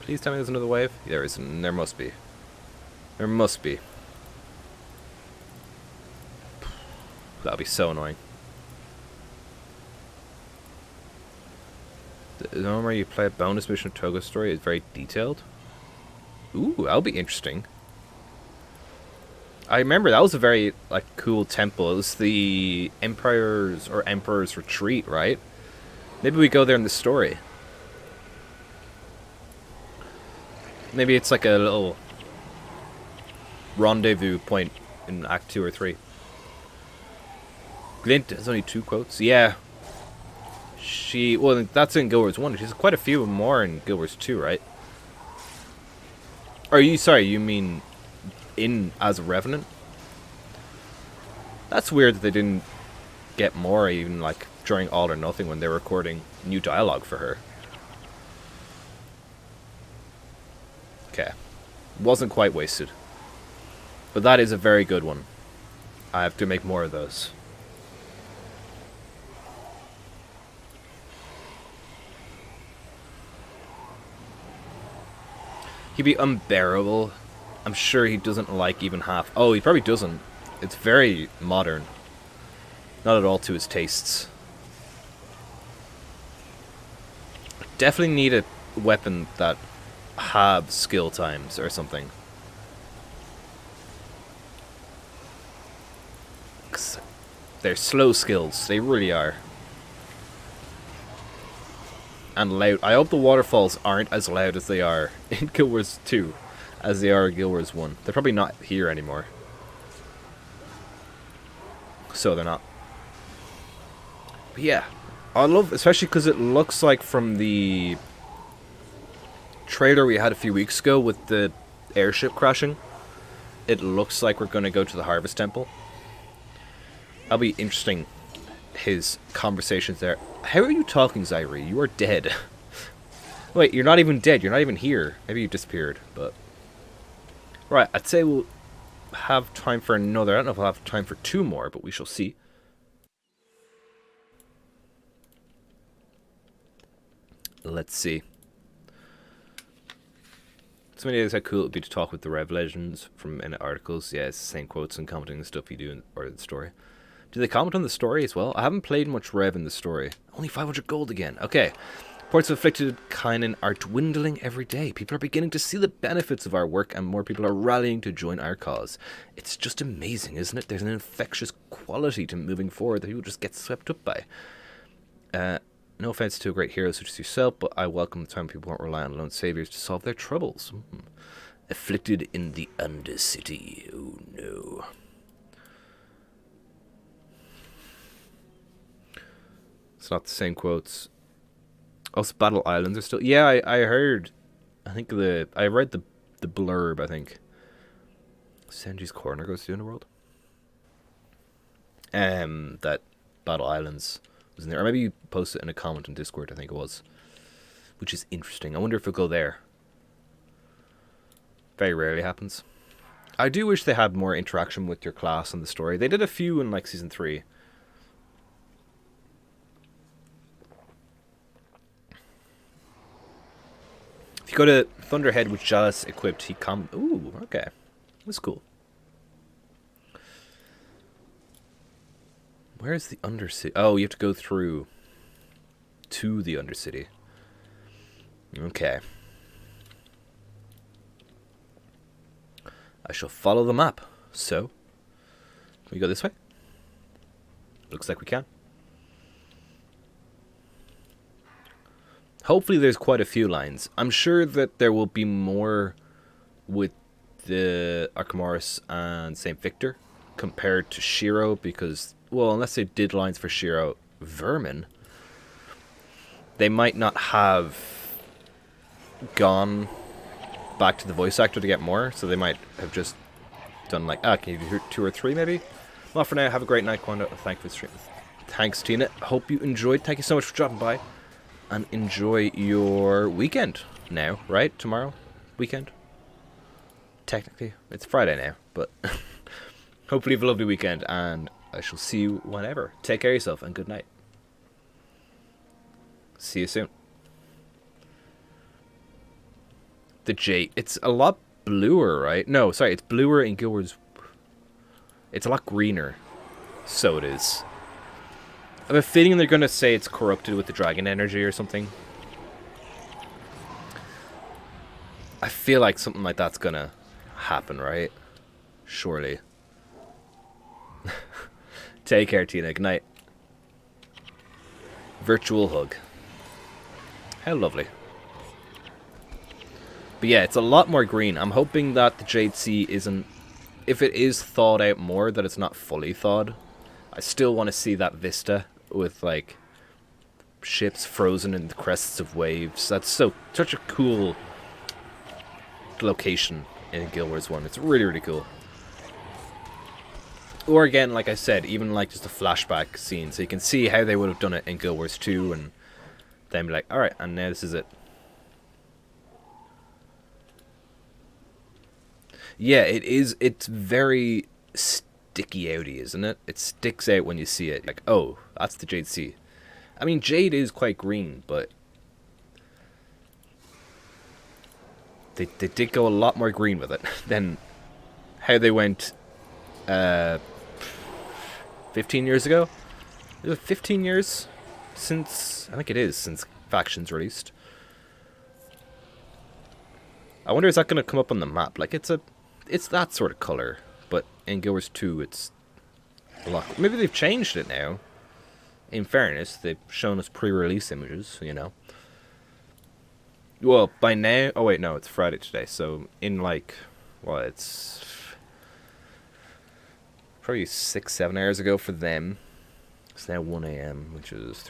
A: Please tell me there's another wave. There isn't. There must be. There must be. That'll be so annoying. The one where you play a bonus mission of Togo's story is very detailed. Ooh, that'll be interesting. I remember that was a very, like, cool temple. It was the Emperor's Retreat, right? Maybe we go there in the story. Maybe it's like a little rendezvous point in Act 2 or 3. Glint has only 2 quotes. Yeah. Well, that's in Guild Wars 1. She's quite a few more in Guild Wars 2, right? Or you mean as a Revenant? That's weird that they didn't get more even like during All or Nothing when they were recording new dialogue for her. Okay. Wasn't quite wasted. But that is a very good one. I have to make more of those. He'd be unbearable. I'm sure he doesn't like even half. Oh, he probably doesn't. It's very modern. Not at all to his tastes. Definitely need a weapon that have skill times or something. They're slow skills. They really are. And loud. I hope the waterfalls aren't as loud as they are in Guild Wars 2 as they are in Guild Wars 1. They're probably not here anymore. So they're not. But yeah. I love, especially because it looks like from the trailer we had a few weeks ago with the airship crashing, it looks like we're going to go to the Harvest Temple. That'll be interesting. His conversations there. How are you talking, Zairi? You are dead. Wait, you're not even dead. You're not even here. Maybe you disappeared, but... Right, I'd say we'll have time for another. I don't know if we'll have time for 2 more, but we shall see. Let's see. So many days how cool it would be to talk with the Rev Legends from in articles. Yeah, it's the same quotes and commenting the stuff you do in or the story. Do they comment on the story as well? I haven't played much Rev in the story. Only 500 gold again. Okay. Reports of afflicted Kaineng are dwindling every day. People are beginning to see the benefits of our work and more people are rallying to join our cause. It's just amazing, isn't it? There's an infectious quality to moving forward that people just get swept up by. No offense to a great hero such as yourself, but I welcome the time people won't rely on lone saviors to solve their troubles. Afflicted in the Undercity. Oh no. It's not the same quotes. Also, Battle Islands are still... Yeah, I heard... I think I read the blurb, I think. Senji's Corner goes to the Underworld? That Battle Islands was in there. Or maybe you posted it in a comment on Discord, I think it was. Which is interesting. I wonder if it'll go there. Very rarely happens. I do wish they had more interaction with your class in the story. They did a few in, like, Season 3. If you go to Thunderhead with Jealous equipped, he Ooh, okay. That's cool. Where's the Undercity? Oh, you have to go through to the Undercity. Okay. I shall follow the map. So, can we go this way? Looks like we can. Hopefully there's quite a few lines. I'm sure that there will be more with the Archimedes and St. Victor compared to Shiro because, well, unless they did lines for Shiro, Vermin, they might not have gone back to the voice actor to get more, so they might have just done like, can you do 2 or 3 maybe? Well, for now, have a great night, Quando. Thank you for the stream. Thanks, Tina. Hope you enjoyed. Thank you so much for dropping by. And enjoy your weekend now, right? Tomorrow? Weekend? Technically. It's Friday now, but hopefully you have a lovely weekend, and I shall see you whenever. Take care of yourself, and good night. See you soon. The Jade. It's a lot bluer, right? No, sorry, it's bluer in Guild Wars. It's a lot greener. So it is. I have a feeling they're going to say it's corrupted with the dragon energy or something. I feel like something like that's going to happen, right? Surely. Take care, Tina. Good night. Virtual hug. How lovely. But yeah, it's a lot more green. I'm hoping that the Jade Sea isn't if it is thawed out more, that it's not fully thawed. I still want to see that vista with, like, ships frozen in the crests of waves. That's such a cool location in Guild Wars 1. It's really, really cool. Or again, like I said, even like just a flashback scene, so you can see how they would have done it in Guild Wars 2, and then be like, alright, and now this is it. Yeah, it is. It's very sticky outy, isn't it? It sticks out when you see it. Like, oh, that's the Jade Sea. I mean, Jade is quite green, but they did go a lot more green with it than how they went 15 years ago? Is it 15 years since... I think it is, since Faction's released. I wonder, is that going to come up on the map? Like, it's that sort of colour, but in Guild Wars 2 it's a lot... Maybe they've changed it now. In fairness, they've shown us pre-release images, you know. Well, by now... Oh wait, no, it's Friday today, so in like... Well, it's... probably 6-7 hours ago for them. It's now 1 AM, which is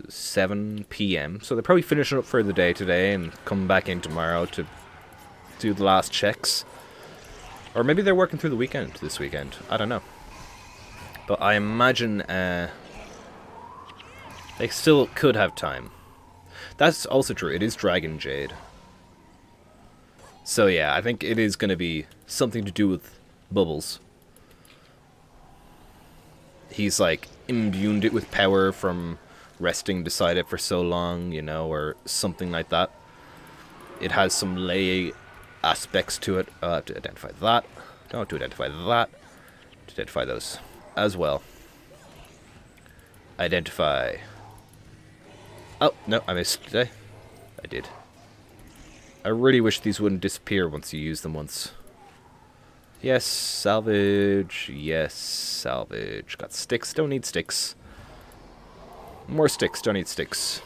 A: 7 PM. So they're probably finishing up for the day today and coming back in tomorrow to do the last checks. Or maybe they're working through the weekend this weekend. I don't know. But I imagine they still could have time. That's also true. It is Dragon Jade. So yeah, I think it is going to be something to do with Bubbles. He's like imbued it with power from resting beside it for so long, you know, or something like that. It has some lay aspects to it. I'll have to identify that. Don't have to identify that. To identify those as well. Identify. Oh, no, I missed today. I did. I really wish these wouldn't disappear once you use them once. Yes, salvage. Yes, salvage. Got sticks. Don't need sticks. More sticks. Don't need sticks.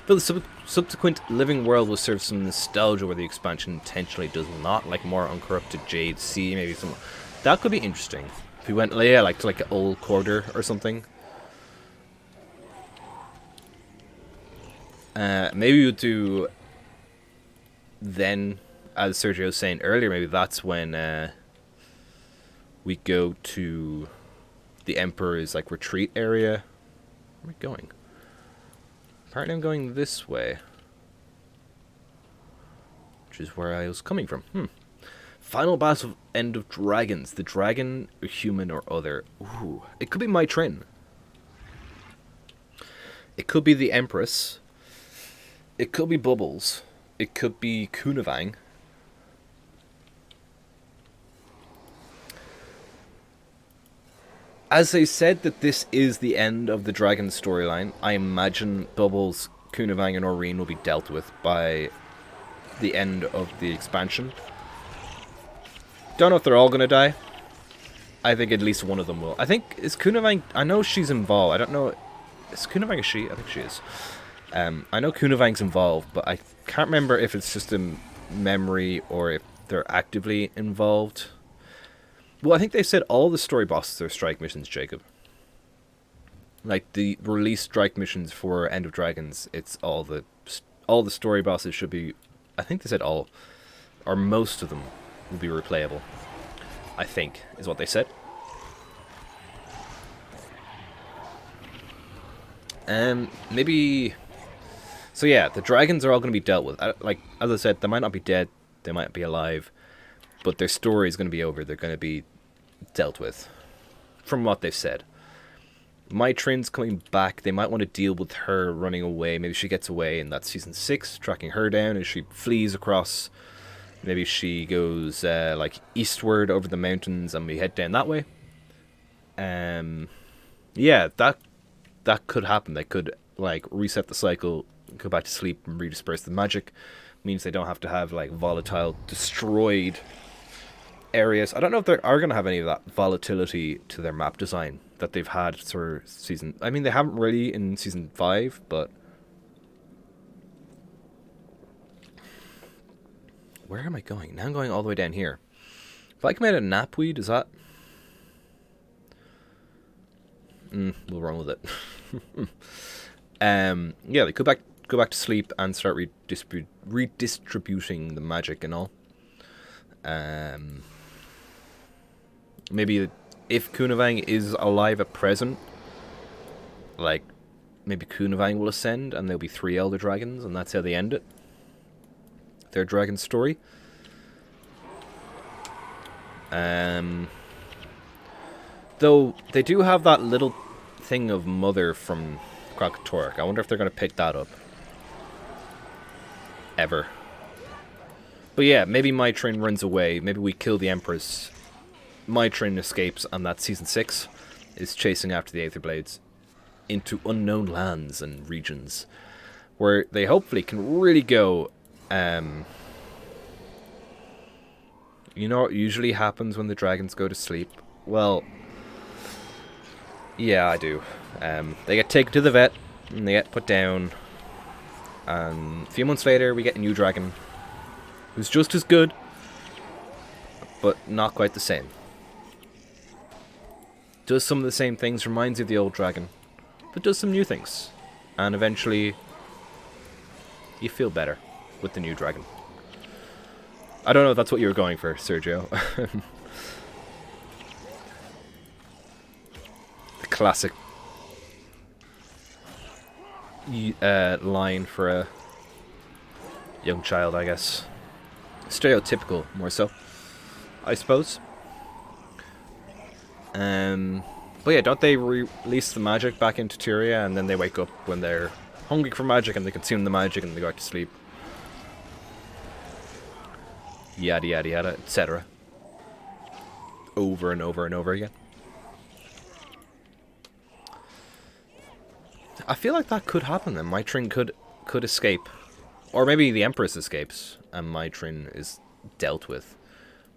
A: But the subsequent living world will serve some nostalgia where the expansion intentionally does not, like more uncorrupted Jade Sea, maybe some... That could be interesting. If we went, yeah, like to like an old quarter or something. Maybe we'll do... Then, as Sergio was saying earlier, maybe that's when we go to the Emperor's like retreat area. Where am I going? Apparently I'm going this way. Which is where I was coming from. Final boss of End of Dragons. The dragon, or human, or other. Ooh. It could be my Trin. It could be the Empress. It could be Bubbles. It could be Kunavang. As they said that this is the end of the dragon storyline, I imagine Bubbles, Kunavang, and Aurene will be dealt with by the end of the expansion. Don't know if they're all going to die. I think at least one of them will. I think, is Kunavang... I know she's involved. I don't know... Is Kunavang a she? I think she is. I know Kunavang's involved, but I can't remember if it's just a memory or if they're actively involved. Well, I think they said all the story bosses are strike missions, Jacob. Like, the release strike missions for End of Dragons, it's all the story bosses should be... I think they said all, or most of them will be replayable. I think, is what they said. Maybe... So yeah, the dragons are all going to be dealt with. Like, as I said, they might not be dead, they might be alive, but their story is going to be over. They're going to be dealt with, from what they've said. My Trin's coming back. They might want to deal with her running away. Maybe she gets away in that season 6, tracking her down as she flees across. Maybe she goes like eastward over the mountains and we head down that way. Yeah, that could happen. They could like reset the cycle, go back to sleep and redisperse the magic. Means they don't have to have like volatile destroyed areas. I don't know if they are going to have any of that volatility to their map design that they've had for season... I mean, they haven't really in season 5, but... Where am I going? Now I'm going all the way down here. If I come out of knapweed, is that... we'll run with it. Yeah, they go back to sleep and start redistributing the magic and all. Maybe if Kunavang is alive at present, like, maybe Kunavang will ascend and there'll be 3 Elder Dragons, and that's how they end it. Their dragon story. Though they do have that little thing of Mother from Krakatork. I wonder if they're going to pick that up. Ever. But yeah, maybe Mytrin runs away. Maybe we kill the Empress. Mytrin escapes, and that Season 6 is chasing after the Aether Blades into unknown lands and regions where they hopefully can really go. You know what usually happens when the dragons go to sleep? Well, yeah, I do. They get taken to the vet, and they get put down, and a few months later we get a new dragon who's just as good, but not quite the same. Does some of the same things, reminds you of the old dragon, but does some new things. And eventually, you feel better with the new dragon. I don't know if that's what you were going for, Sergio. The classic line for a young child, I guess. Stereotypical, more so, I suppose. But yeah, don't they release the magic back into Tyria, and then they wake up when they're hungry for magic, and they consume the magic, and they go back to sleep. Yada yada yada, etc. Over and over and over again. I feel like that could happen then. Mytrin could escape. Or maybe the Empress escapes, and Mytrin is dealt with.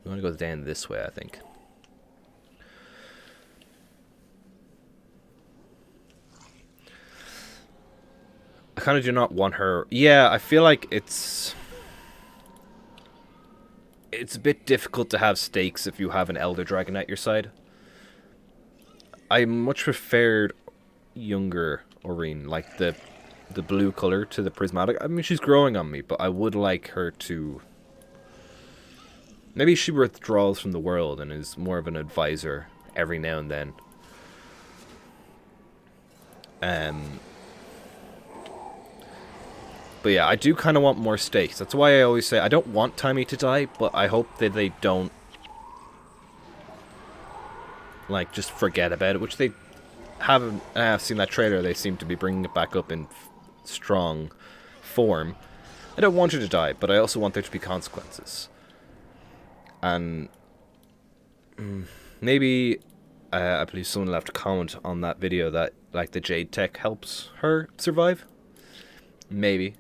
A: We want to go down this way, I think. I kind of do not want her... Yeah, I feel like it's a bit difficult to have stakes if you have an Elder Dragon at your side. I much preferred younger Aurene, like the blue color to the prismatic. I mean, she's growing on me, but I would like her to... Maybe she withdraws from the world and is more of an advisor every now and then. But yeah, I do kind of want more stakes. That's why I always say I don't want Timmy to die, but I hope that they don't, like, just forget about it, which they haven't. I've seen that trailer. They seem to be bringing it back up in strong form. I don't want her to die, but I also want there to be consequences. And maybe I believe someone left a comment on that video that, like, the Jade tech helps her survive. Maybe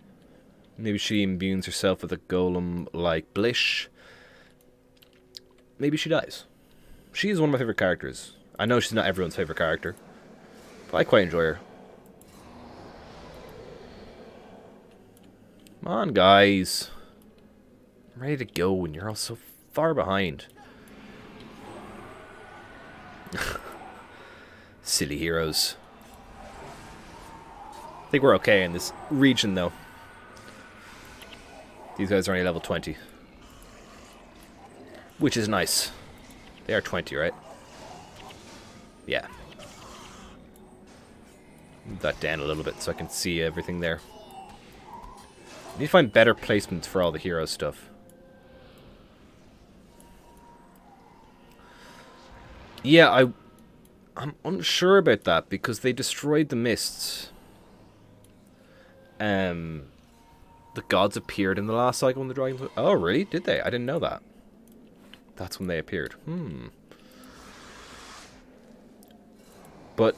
A: she imbues herself with a golem like Blish. Maybe she dies. She is one of my favorite characters. I know she's not everyone's favorite character, but I quite enjoy her. Come on, guys. I'm ready to go, and you're all so far behind. Silly heroes. I think we're okay in this region, though. These guys are only level 20. Which is nice. They are 20, right? Yeah. Move that down a little bit so I can see everything there. I need to find better placements for all the hero stuff. Yeah, I'm unsure about that because they destroyed the mists. The gods appeared in the last cycle when the dragons... Oh, really? Did they? I didn't know that. That's when they appeared. But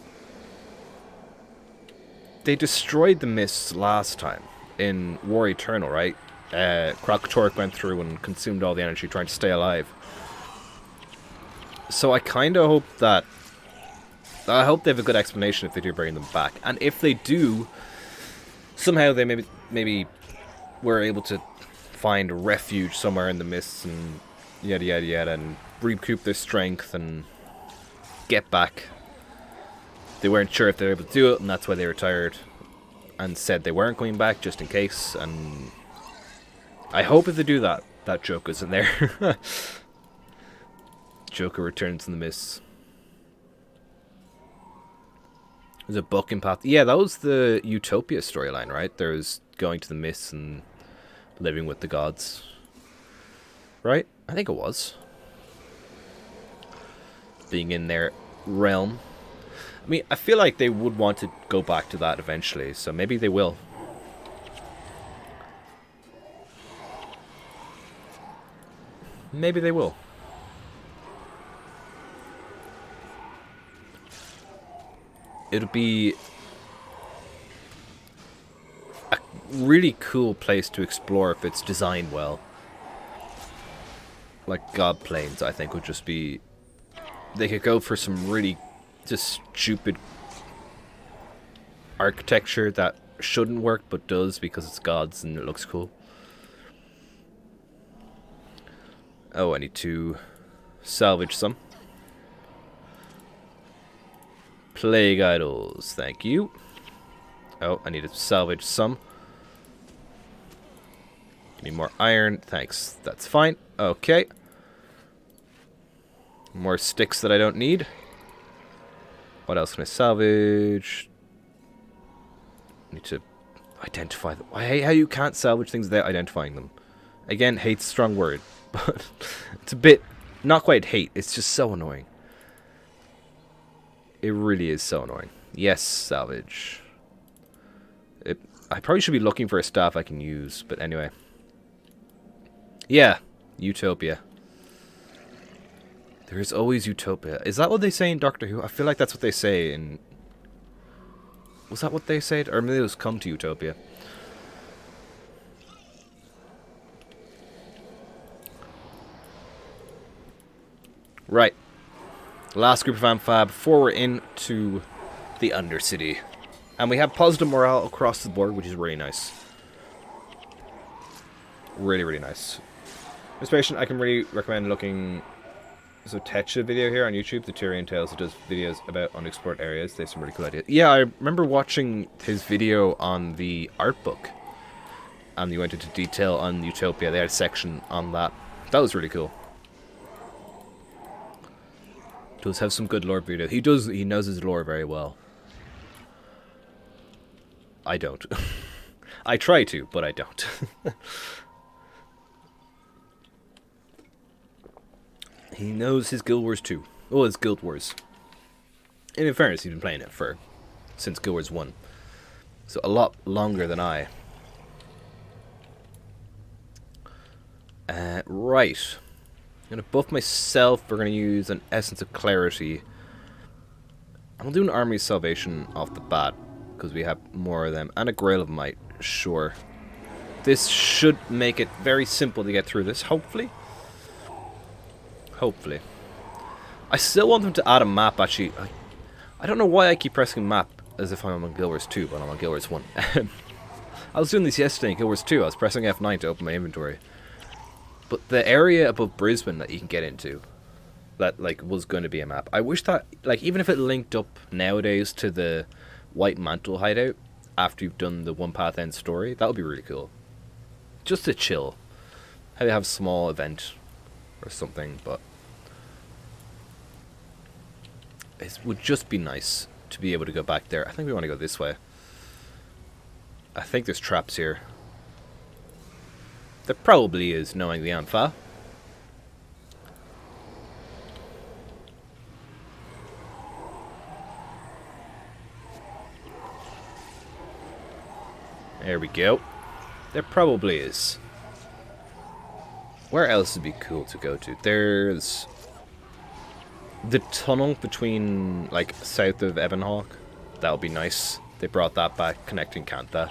A: they destroyed the mists last time in War Eternal, right? Krakatork went through and consumed all the energy trying to stay alive. So I kind of hope that... I hope they have a good explanation if they do bring them back. And if they do... Somehow they maybe were able to find refuge somewhere in the mists and yada yada yada and recoup their strength and get back. They weren't sure if they were able to do it, and that's why they retired and said they weren't going back just in case. And I hope if they do that, that Joker isn't there. Joker returns in the mists. There's a book in path. Yeah, that was the Utopia storyline, right? There's going to the mists and living with the gods. Right? I think it was. Being in their realm. I mean, I feel like they would want to go back to that eventually, so maybe they will. Maybe they will. It'll be a really cool place to explore if it's designed well. Like God Plains, I think, would just be... They could go for some really just stupid architecture that shouldn't work but does because it's gods and it looks cool. Oh, I need to salvage some. Plague idols, thank you. Oh, I need to salvage some. Give me more iron, thanks. That's fine. Okay. More sticks that I don't need. What else can I salvage? Need to identify them. I hate how you can't salvage things without identifying them. Again, hate's a strong word, but it's a bit, not quite hate, it's just so annoying. It really is so annoying. Yes, salvage. I probably should be looking for a staff I can use, but anyway. Yeah, Utopia. There is always Utopia. Is that what they say in Doctor Who? I feel like that's what they say in... Was that what they said? Or maybe it was Come to Utopia. Right. Last group of Amphab before we're into the Undercity. And we have positive morale across the board, which is really nice. Really, really nice. Especially, I can really recommend looking... There's a Techa video here on YouTube, the Tyrion Tales, who does videos about unexplored areas. They have some really cool ideas. Yeah, I remember watching his video on the art book. And he went into detail on Utopia. They had a section on that. That was really cool. Does have some good lore video. He knows his lore very well. I don't. I try to, but I don't. He knows his Guild Wars 2. Oh, his Guild Wars. And in fairness, he's been playing it since Guild Wars 1. So a lot longer than I. Right. I'm going to buff myself. We're going to use an Essence of Clarity. I'm going to do an Army of Salvation off the bat, because we have more of them. And a Grail of Might, sure. This should make it very simple to get through this, hopefully. Hopefully. I still want them to add a map, actually. I don't know why I keep pressing map as if I'm on Guild Wars 2, but I'm on Guild Wars 1. I was doing this yesterday in Guild Wars 2. I was pressing F9 to open my inventory. But the area above Brisbane that you can get into, that like was going to be a map. I wish that, like, even if it linked up nowadays to the White Mantle hideout after you've done the One Path End story, that would be really cool. Just to chill. Maybe have a small event or something, but it would just be nice to be able to go back there. I think we want to go this way. I think there's traps here. There probably is, knowing the Ampha. There we go. There probably is. Where else would be cool to go to? There's the tunnel between, like, south of Evanhawk. That would be nice. They brought that back, connecting Cantha.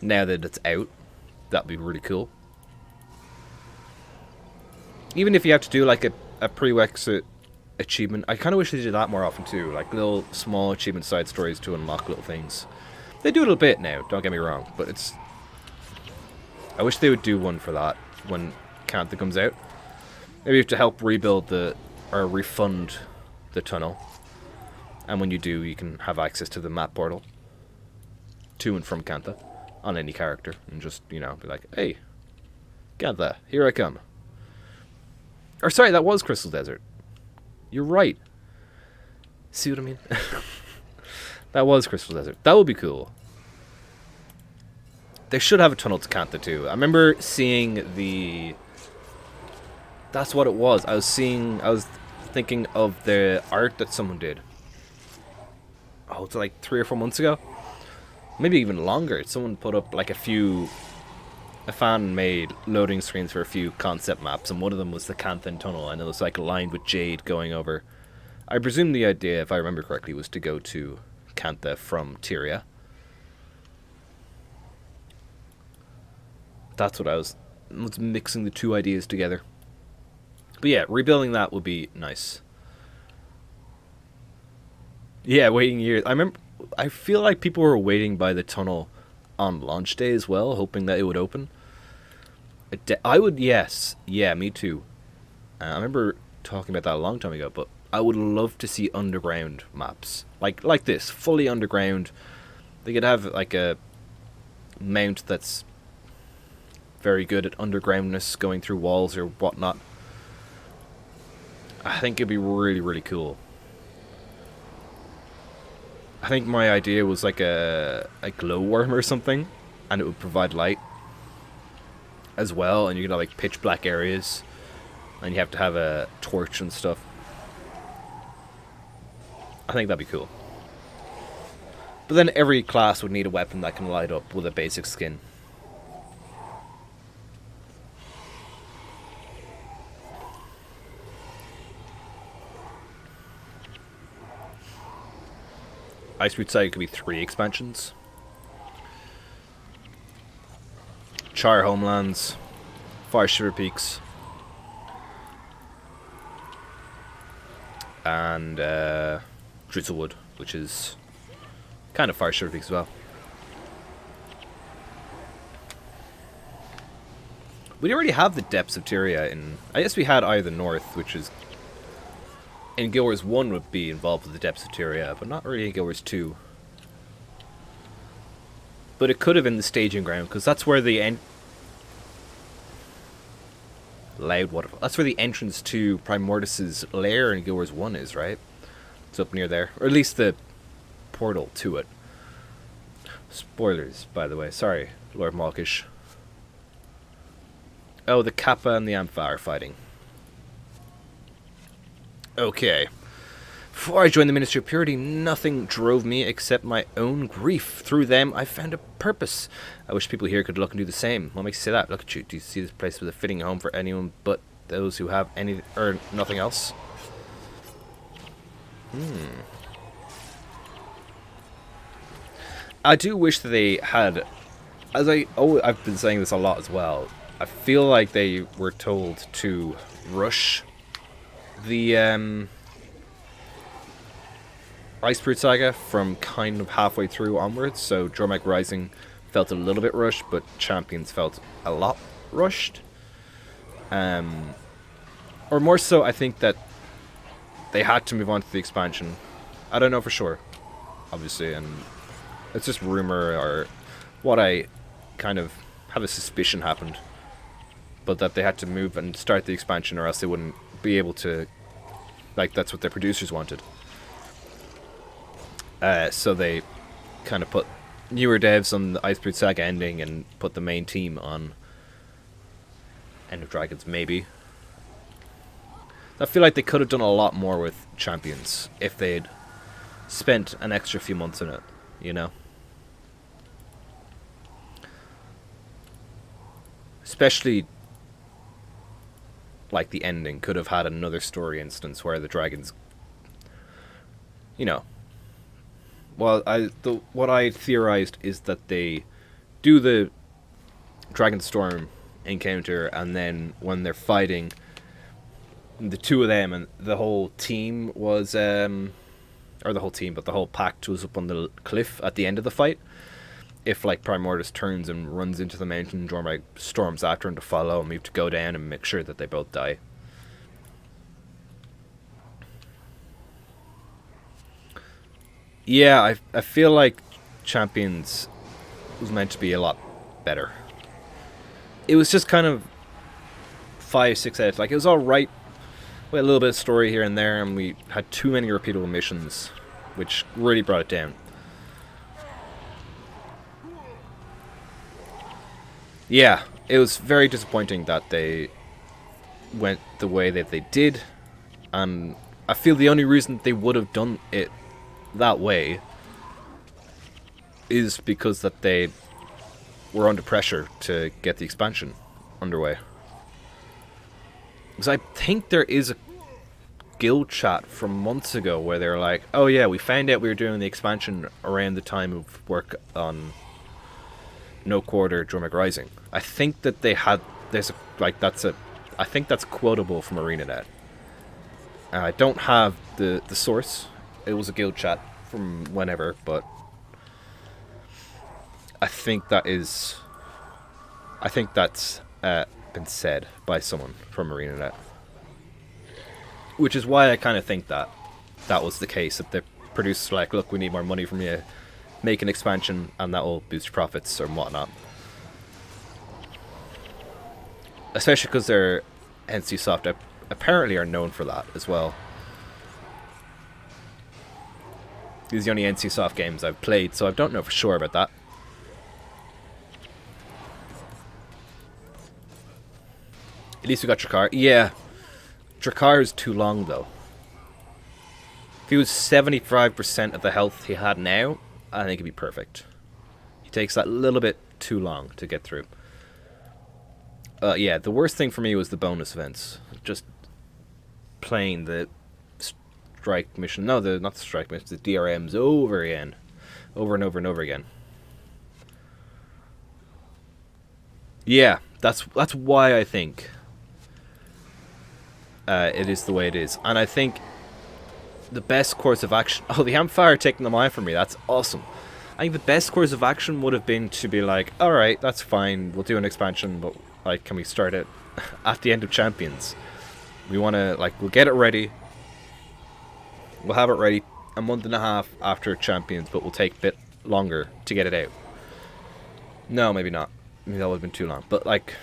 A: Now that it's out, that'd be really cool. Even if you have to do, like, a prerequisite achievement. I kind of wish they did that more often, too. Like, little small achievement side stories to unlock little things. They do it a bit now, don't get me wrong. But it's I wish they would do one for that when Cantha comes out. Maybe you have to help rebuild or refund the tunnel. And when you do, you can have access to the map portal to and from Cantha on any character. And just, you know, be like, hey, Cantha, here I come. Or sorry, that was Crystal Desert. You're right. See what I mean? That was Crystal Desert. That would be cool. They should have a tunnel to Cantha too. I remember seeing the... That's what it was. I was thinking of the art that someone did. Oh, it's like 3 or 4 months ago? Maybe even longer. Someone put up like a fan made loading screens for a few concept maps, and one of them was the Cantha tunnel, and it was like lined with jade going over. I presume the idea, if I remember correctly, was to go to Cantha from Tyria. That's what I was mixing the two ideas together. But yeah, rebuilding that would be nice. Yeah, waiting years. I feel like people were waiting by the tunnel on launch day as well, hoping that it would open. I would, yes. Yeah, me too. I remember talking about that a long time ago, but I would love to see underground maps. Like this, fully underground. They could have like a mount that's very good at undergroundness, going through walls or whatnot. I think it'd be really, really cool. I think my idea was like a glowworm or something, and it would provide light as well, and you could have like pitch black areas, and you have to have a torch and stuff. I think that'd be cool. But then every class would need a weapon that can light up with a basic skin. Ice Root Side could be 3 expansions. Char Homelands, Fire Shiver Peaks, and Drizzlewood, which is kind of Fire Shiver Peaks as well. We already have the Depths of Tyria in... I guess we had Eye of the North, which is... In Guild Wars 1 would be involved with the Depths of Tyria, but not really in Guild Wars 2. But it could have been the staging ground, because that's where the Loud waterfall. That's where the entrance to Primordus's lair in Guild Wars 1 is, right? It's up near there. Or at least the portal to it. Spoilers, by the way. Sorry, Lord Malkish. Oh, the Kappa and the Ampha are fighting. Okay. Before I joined the Ministry of Purity, nothing drove me except my own grief. Through them, I found a purpose. I wish people here could look and do the same. What makes you say that? Look at you. Do you see this place as a fitting home for anyone but those who have any or nothing else? I do wish that they had, I've been saying this a lot as well. I feel like they were told to rush the Icebrute Saga from kind of halfway through onwards, so Jormak Rising felt a little bit rushed, but Champions felt a lot rushed. Or more so, I think that they had to move on to the expansion. I don't know for sure, obviously, and it's just rumor or what I kind of have a suspicion happened. But that they had to move and start the expansion, or else they wouldn't be able to, like, that's what their producers wanted. So they kind of put newer devs on the Icebrute Saga ending and put the main team on End of Dragons, maybe. I feel like they could have done a lot more with Champions if they'd spent an extra few months in it, you know? Especially, like, the ending could have had another story instance where the dragons, you know. Well, what I theorized is that they do the Dragonstorm encounter, and then when they're fighting, the two of them and the whole team was, or the whole team, but the whole pact was up on the cliff at the end of the fight. if like Primordus turns and runs into the mountain, Jormag storms after him to follow, and we have to go down and make sure that they both die. Yeah, I feel like Champions was meant to be a lot better. It was just kind of 5, 6 out. Like, it was alright. We had a little bit of story here and there, and we had too many repeatable missions, which really brought it down. Yeah, it was very disappointing that they went the way that they did, and I feel the only reason they would have done it that way is because that they were under pressure to get the expansion underway. Because I think there is a guild chat from months ago where they're like, oh yeah, we found out we were doing the expansion around the time of work on No Quarter Jormag Rising. I think that they had, I think that's quotable from ArenaNet. I don't have the source. It was a guild chat from whenever, but I think that's been said by someone from ArenaNet. Which is why I kind of think that was the case, that the producers were like, look, we need more money from you, make an expansion, and that will boost profits or whatnot. Especially because their NCSoft apparently are known for that as well. These are the only NCSoft games I've played, so I don't know for sure about that. At least we got Drakkar. Yeah. Drakkar is too long, though. If he was 75% of the health he had now, I think it'd be perfect. He takes that little bit too long to get through. Yeah, the worst thing for me was the bonus events. Just playing the strike mission. No, not the strike mission, the DRMs over again. Over and over and over again. Yeah, that's why I think it is the way it is. And I think the best course of action... Oh, the Ampfire taking them out for me. That's awesome. I think the best course of action would have been to be like, alright, that's fine. We'll do an expansion, but like, can we start it at the end of Champions? We want to, like, we'll get it ready. We'll have it ready a month and a half after Champions, but we'll take a bit longer to get it out. No, maybe not. Maybe that would have been too long. But, like...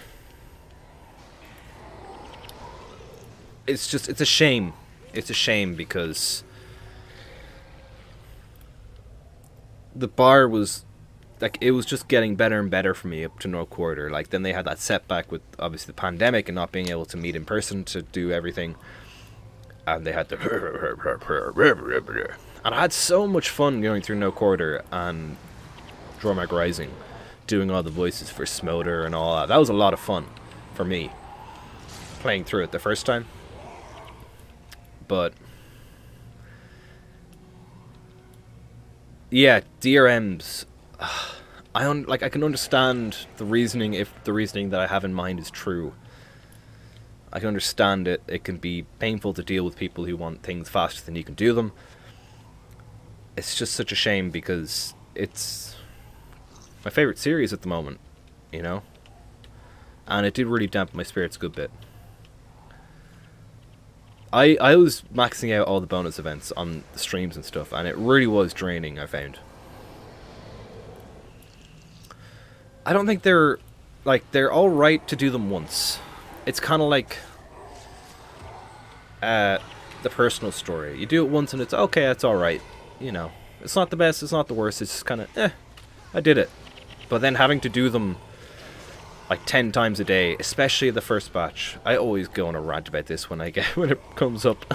A: It's a shame. It's a shame because... the bar was... like, it was just getting better and better for me up to No Quarter. Like, then they had that setback with, obviously, the pandemic and not being able to meet in person to do everything. And they had to... and I had so much fun going through No Quarter and Jormag Rising, doing all the voices for Smolder and all that. That was a lot of fun for me, playing through it the first time. But... yeah, DRMs... I can understand the reasoning if the reasoning that I have in mind is true. I can understand it. It can be painful to deal with people who want things faster than you can do them. It's just such a shame because it's my favorite series at the moment, you know? And it did really dampen my spirits a good bit. I was maxing out all the bonus events on the streams and stuff, and it really was draining, I found. I don't think they're alright to do them once. It's kind of like the personal story. You do it once and it's okay, it's alright. You know, it's not the best, it's not the worst, it's just kind of, I did it. But then having to do them like 10 times a day, especially the first batch. I always go on a rant about this when it comes up.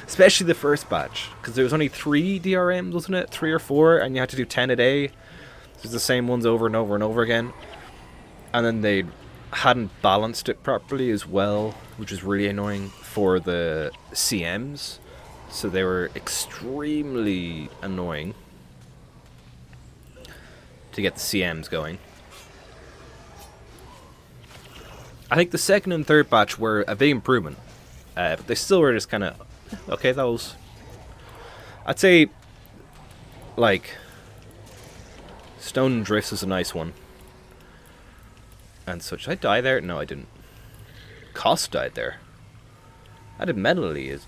A: Especially the first batch, because there was only 3 DRMs, wasn't it? 3 or 4, and you had to do 10 a day. It's the same ones over and over and over again. And then they hadn't balanced it properly as well, which is really annoying for the CMs. So they were extremely annoying to get the CMs going. I think the second and third batch were a big improvement. But they still were just kind of... okay, that was... I'd say... like... Stone and Drifts is a nice one. And such. Did I die there? No, I didn't. Cost died there. I did Melanie as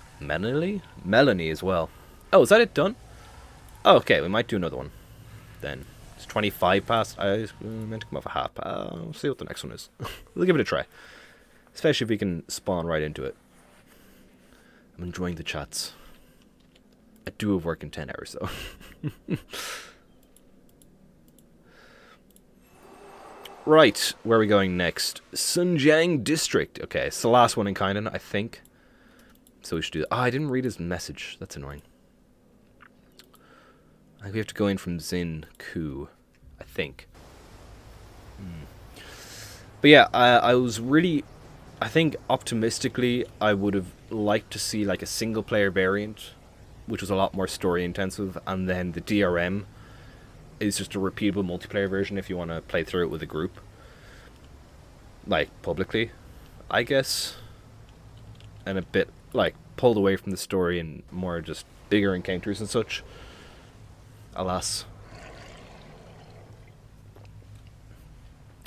A: well. Oh, is that it done? Oh, okay, we might do another one. Then. It's 25 past. I meant to come off a half. We'll see what the next one is. We'll give it a try. Especially if we can spawn right into it. I'm enjoying the chats. I do have work in 10 hours, though. Right, where are we going next? Xinjiang District. Okay, it's the last one in Kaineng, I think. So we should do that. Oh, I didn't read his message. That's annoying. I think we have to go in from Xin Ku, I think. But yeah, I was really... I think optimistically, I would have liked to see like a single player variant, which was a lot more story intensive, and then the DRM is just a repeatable multiplayer version if you want to play through it with a group. Like, publicly, I guess. And a bit, like, pulled away from the story and more just bigger encounters and such. Alas.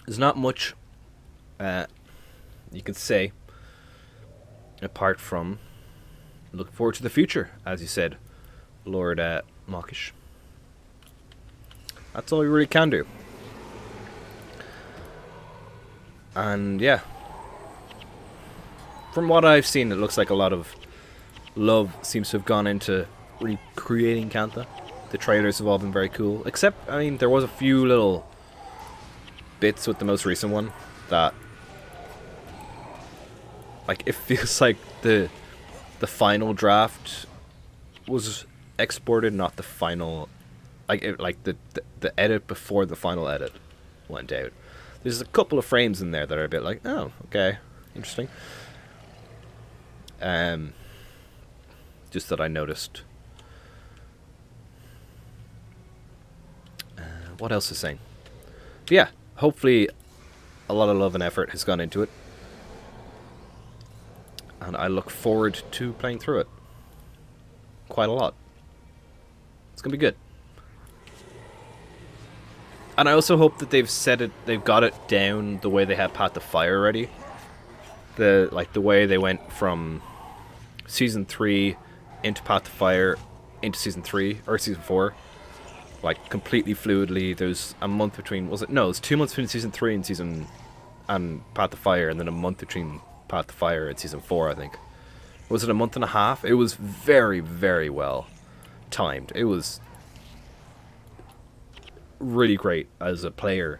A: There's not much you can say apart from look forward to the future, as you said, Lord Mockish. That's all we really can do. And yeah, from what I've seen, it looks like a lot of love seems to have gone into recreating Cantha. The trailers have all been very cool, except, I mean, there was a few little bits with the most recent one that, like, it feels like the final draft was exported, not the final. Like the edit before the final edit went out. There's a couple of frames in there that are a bit like, oh, okay, interesting. Just that I noticed. What else is saying? But yeah, hopefully a lot of love and effort has gone into it. And I look forward to playing through it. Quite a lot. It's going to be good. And I also hope that they've got it down the way they had Path to Fire already. The way they went from Season 3 into Path to Fire into Season 3, or Season 4. Like, completely fluidly. There's a month between, was it? No, it's 2 months between Season 3 and Path to Fire, and then a month between Path to Fire and Season 4, I think. Was it a month and a half? It was very, very well timed. It was really great as a player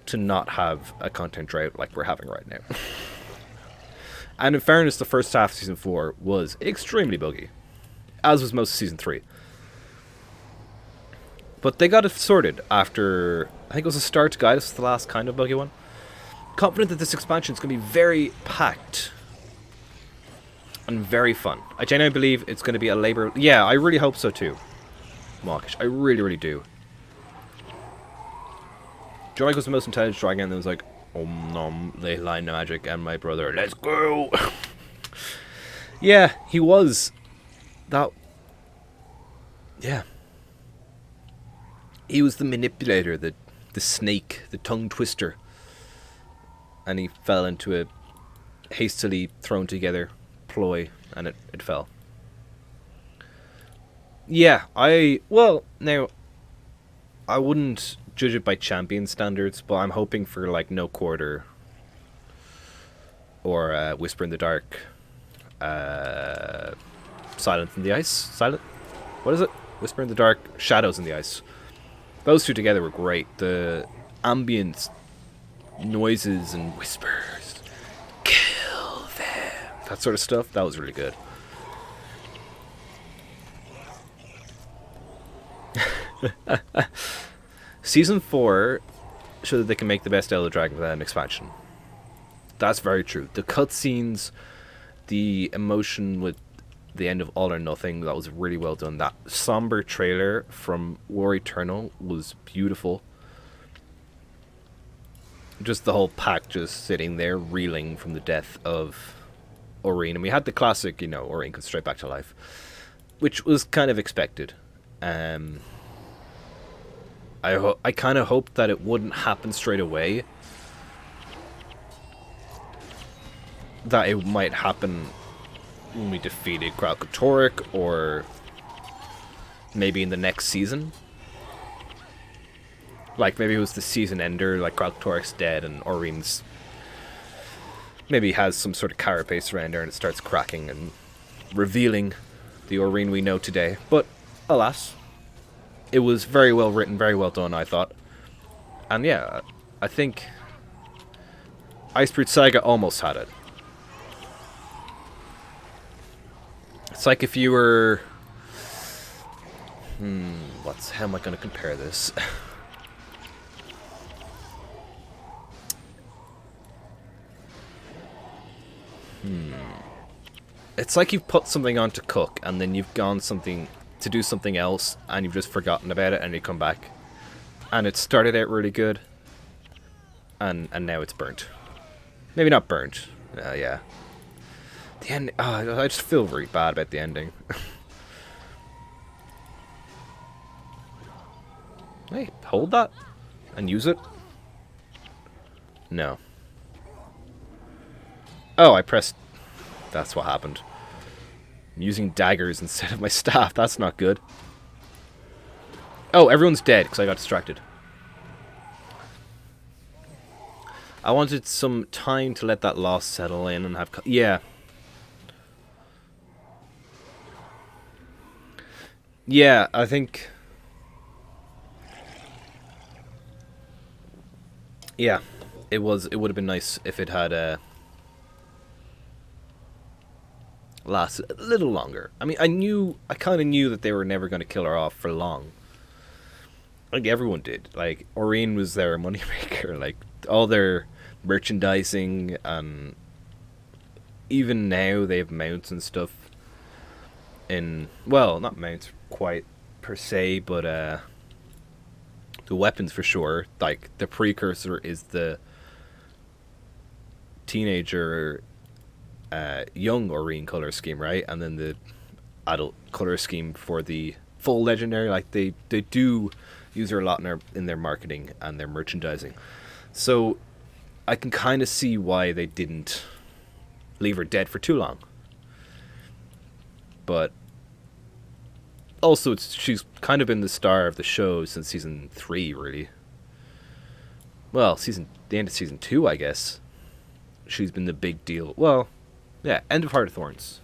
A: to not have a content drought like we're having right now. And in fairness, the first half of Season 4 was extremely buggy, as was most of Season 3. But they got it sorted after, I think it was a start guide. This was the last kind of buggy one. Confident that this expansion is going to be very packed and very fun. I genuinely believe it's going to be a labor... Yeah, I really hope so too, Mockish. I really, really do. Jorik was the most intelligent dragon, and it was like, nom, ley line magic, and my brother, let's go! Yeah, he was. That... Yeah. He was the manipulator, the snake, the tongue twister. And he fell into a hastily thrown together ploy, and it fell. Yeah, now, I wouldn't judge it by champion standards, but I'm hoping for, like, No Quarter or Whisper in the Dark, Silence in the Ice? Silent? What is it? Whisper in the Dark, Shadows in the Ice. Those two together were great. The ambient noises and whispers, kill them, that sort of stuff, that was really good. Season 4 showed that they can make the best Elder Dragon without an expansion. That's very true. The cutscenes, the emotion with the end of All or Nothing, that was really well done. That somber trailer from War Eternal was beautiful. Just the whole pack just sitting there reeling from the death of Aurene. And we had the classic, you know, Aurene comes straight back to life, which was kind of expected. I kind of hoped that it wouldn't happen straight away. That it might happen when we defeated Kralkatorrik, or maybe in the next season. Like, maybe it was the season ender, like Kralkatorrik's dead and Oreen's maybe has some sort of carapace around there and it starts cracking and revealing the Oreen we know today. But, alas, it was very well written, very well done, I thought. And yeah, I think Icebrood Saga almost had it. It's like if you were... how am I going to compare this? It's like you've put something on to cook, and then you've gone something to do something else, and you've just forgotten about it, and you come back. And it started out really good, and now it's burnt. Maybe not burnt. Yeah. The end. Oh, I just feel very bad about the ending. Hey, hold that and use it. No. Oh, I pressed... That's what happened. I'm using daggers instead of my staff. That's not good. Oh, everyone's dead because I got distracted. I wanted some time to let that loss settle in and have... Yeah. Yeah, I think... Yeah, it would have been nice if it had... lasted a little longer. I mean, I kind of knew that they were never going to kill her off for long. Like, everyone did. Like, Oreen was their moneymaker. Like, all their merchandising, and even now they have mounts and stuff in... Well, not mounts quite, per se, but, the weapons for sure. Like, the precursor is the teenager... young Oreen color scheme, right? And then the adult color scheme for the full legendary. Like, they do use her a lot in their marketing and their merchandising. So I can kind of see why they didn't leave her dead for too long. But also, she's kind of been the star of the show since season 3, really. Well, the end of season 2, I guess. She's been the big deal. Well, yeah, end of Heart of Thorns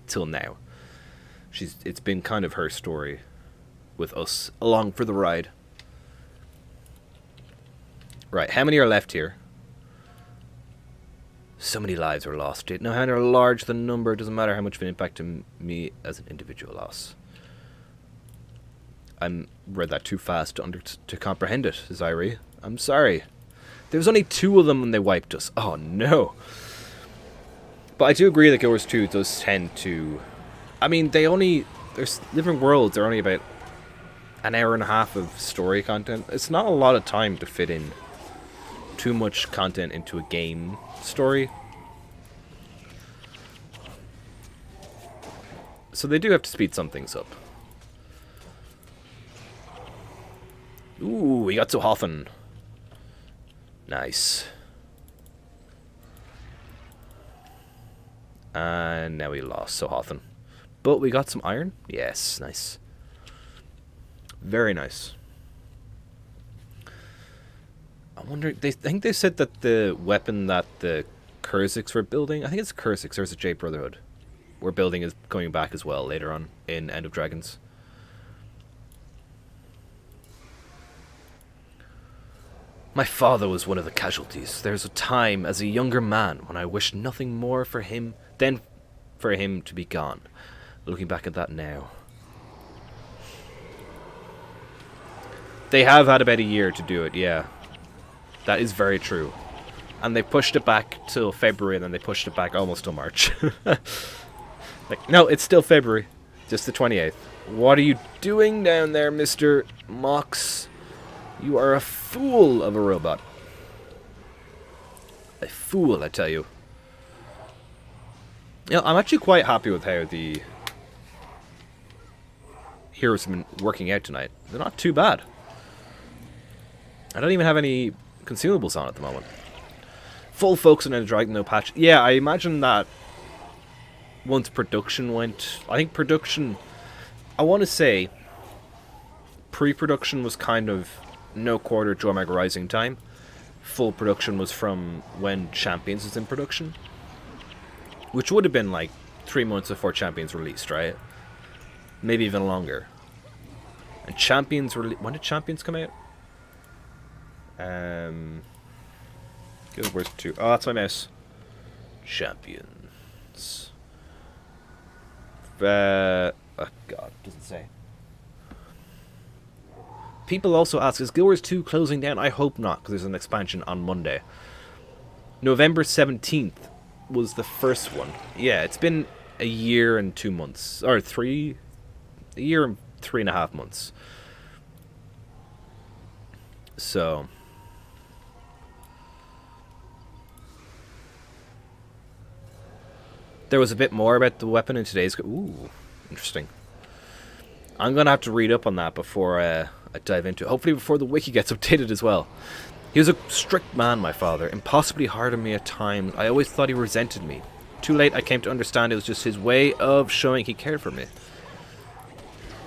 A: till now. It's been kind of her story with us along for the ride. Right, how many are left here? So many lives are lost. No matter how large the number, it doesn't matter how much of an impact to me as an individual loss. I read that too fast to comprehend it, Zairi. I'm sorry. There was only 2 of them when they wiped us. Oh no. But I do agree that Guild Wars 2 does tend to... I mean, there's different worlds. They're only about an hour and a half of story content. It's not a lot of time to fit in too much content into a game story. So they do have to speed some things up. Ooh, we got to Hoffen. Nice. And now we lost Sohothen. But we got some iron. Yes, nice. Very nice. I wonder... I think they said that the weapon that the Kurziks were building... I think it's Kurziks, or is it Jade Brotherhood? We're building is coming back as well later on in End of Dragons. My father was one of the casualties. There's a time as a younger man when I wished nothing more for him than for him to be gone. Looking back at that now. They have had about a year to do it, yeah. That is very true. And they pushed it back till February, and then they pushed it back almost till March. Like, no, it's still February. Just the 28th. What are you doing down there, Mr. Mox? You are a fool of a robot. A fool, I tell you. You know, I'm actually quite happy with how the heroes have been working out tonight. They're not too bad. I don't even have any consumables on at the moment. Full focus on a Dragon No patch. Yeah, I imagine that once production went... I think production... I want to say pre-production was kind of no quarter Jormag Rising time. Full production was from when Champions was in production. Which would have been like 3 months before Champions released, right? Maybe even longer. And Champions... when did Champions come out? Guild Wars 2. Oh, that's my mouse. Champions. Oh god, doesn't say. People also ask, is Guild Wars 2 closing down? I hope not, because there's an expansion on Monday. November 17th was the first one. Yeah, it's been a year and 2 months. Or a year and 3.5 months. So... there was a bit more about the weapon in today's... Ooh, interesting. I'm going to have to read up on that before I dive into it. Hopefully before the wiki gets updated as well. He was a strict man, my father. Impossibly hard on me at times. I always thought he resented me. Too late I came to understand it was just his way of showing he cared for me.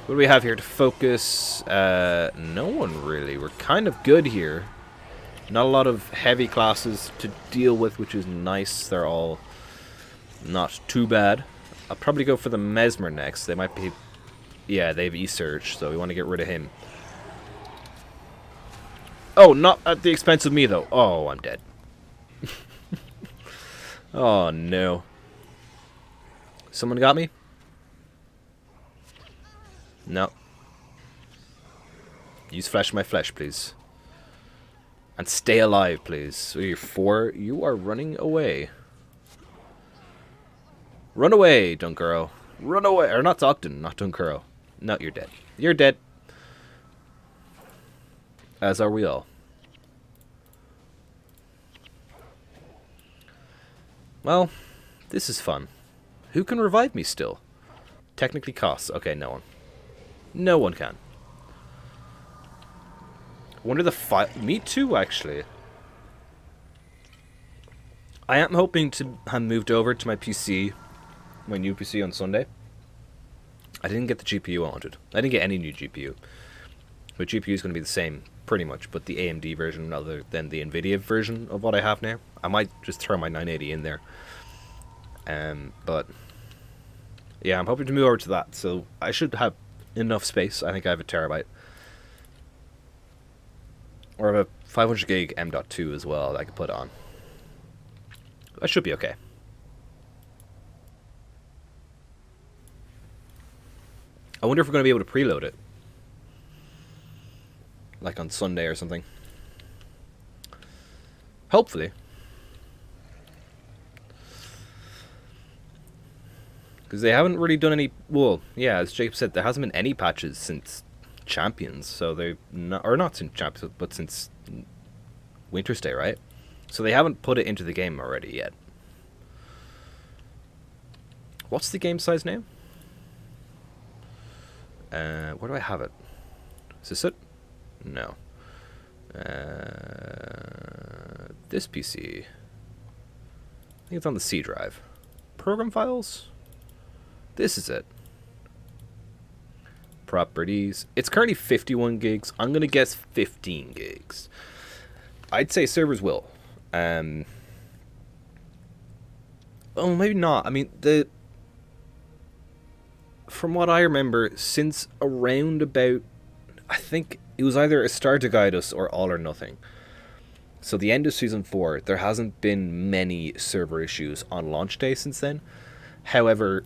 A: What do we have here to focus? No one really. We're kind of good here. Not a lot of heavy classes to deal with, which is nice. They're all... not too bad. I'll probably go for the Mesmer next. They might be... yeah, they have E-Surge, so we want to get rid of him. Oh, not at the expense of me, though. Oh, I'm dead. Oh, no. Someone got me? No. Use flesh my flesh, please. And stay alive, please. So you're 4. You are running away. Run away, Dunkuro. Run away. Or not Ogden, not Dunkuro. No, you're dead. You're dead. As are we all. Well, this is fun. Who can revive me still? Technically costs. Okay, no one. No one can. Wonder the me too, actually. I am hoping to have moved over to my PC, my new PC on Sunday. I didn't get the GPU I wanted. I didn't get any new GPU. My GPU is going to be the same, pretty much, but the AMD version rather than the NVIDIA version of what I have now. I might just throw my 980 in there. But yeah, I'm hoping to move over to that, so I should have enough space. I think I have a terabyte. Or I have a 500 gig M.2 as well that I could put on. I should be okay. I wonder if we're going to be able to preload it. Like on Sunday or something. Hopefully. Because they haven't really done any... well, yeah, as Jacob said, there hasn't been any patches since Champions. So they've not... or not since Champions, but since Winter's Day, right? So they haven't put it into the game already yet. What's the game size now? Where do I have it? Is this it? No. This PC. I think it's on the C drive. Program files? This is it. Properties. It's currently 51 gigs. I'm going to guess 15 gigs. I'd say servers will. Oh, maybe not. I mean, from what I remember, since around about, I think it was either a Star to Guide Us or All or Nothing. So the end of Season 4, there hasn't been many server issues on launch day since then. However,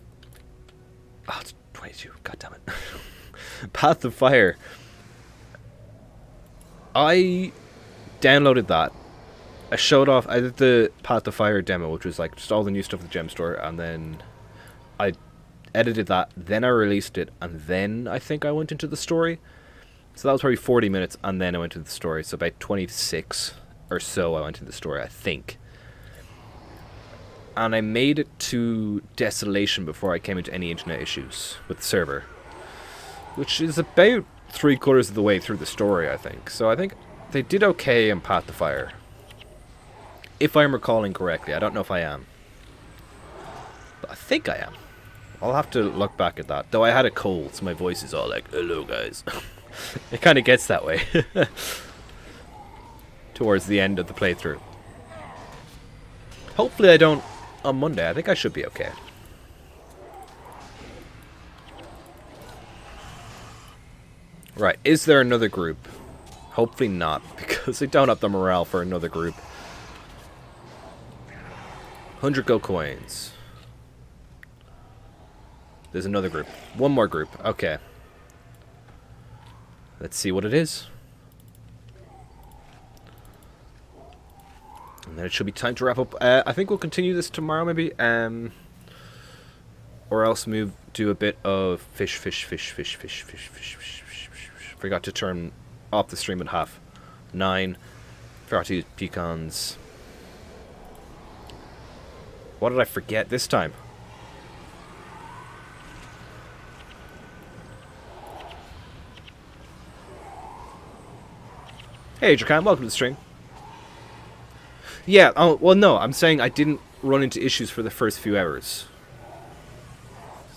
A: oh, it's 22, god damn it. Path of Fire. I downloaded that. I showed off, I did the Path of Fire demo, which was like just all the new stuff at the gem store, and then I edited that, then I released it, and then I think I went into the story. So that was probably 40 minutes, and then I went into the story. So about 26 or so I went into the story, I think. And I made it to Desolation before I came into any internet issues with the server, which is about 3/4 of the way through the story, I think. So I think they did okay in Path to Fire. If I'm recalling correctly. I don't know if I am. But I think I am. I'll have to look back at that. Though I had a cold, so my voice is all like, hello guys. It kind of gets that way. Towards the end of the playthrough. Hopefully I don't on Monday. I think I should be okay. Right, is there another group? Hopefully not, because I don't have the morale for another group. 100 gold coins. There's another group. One more group. Okay. Let's see what it is. And then it should be time to wrap up. I think we'll continue this tomorrow, maybe. Or else do a bit of fish. Forgot to turn off the stream at 9:30. Forgot to use pecans. What did I forget this time? Hey, Drakan, welcome to the stream. Yeah, oh, well, no, I'm saying I didn't run into issues for the first few hours.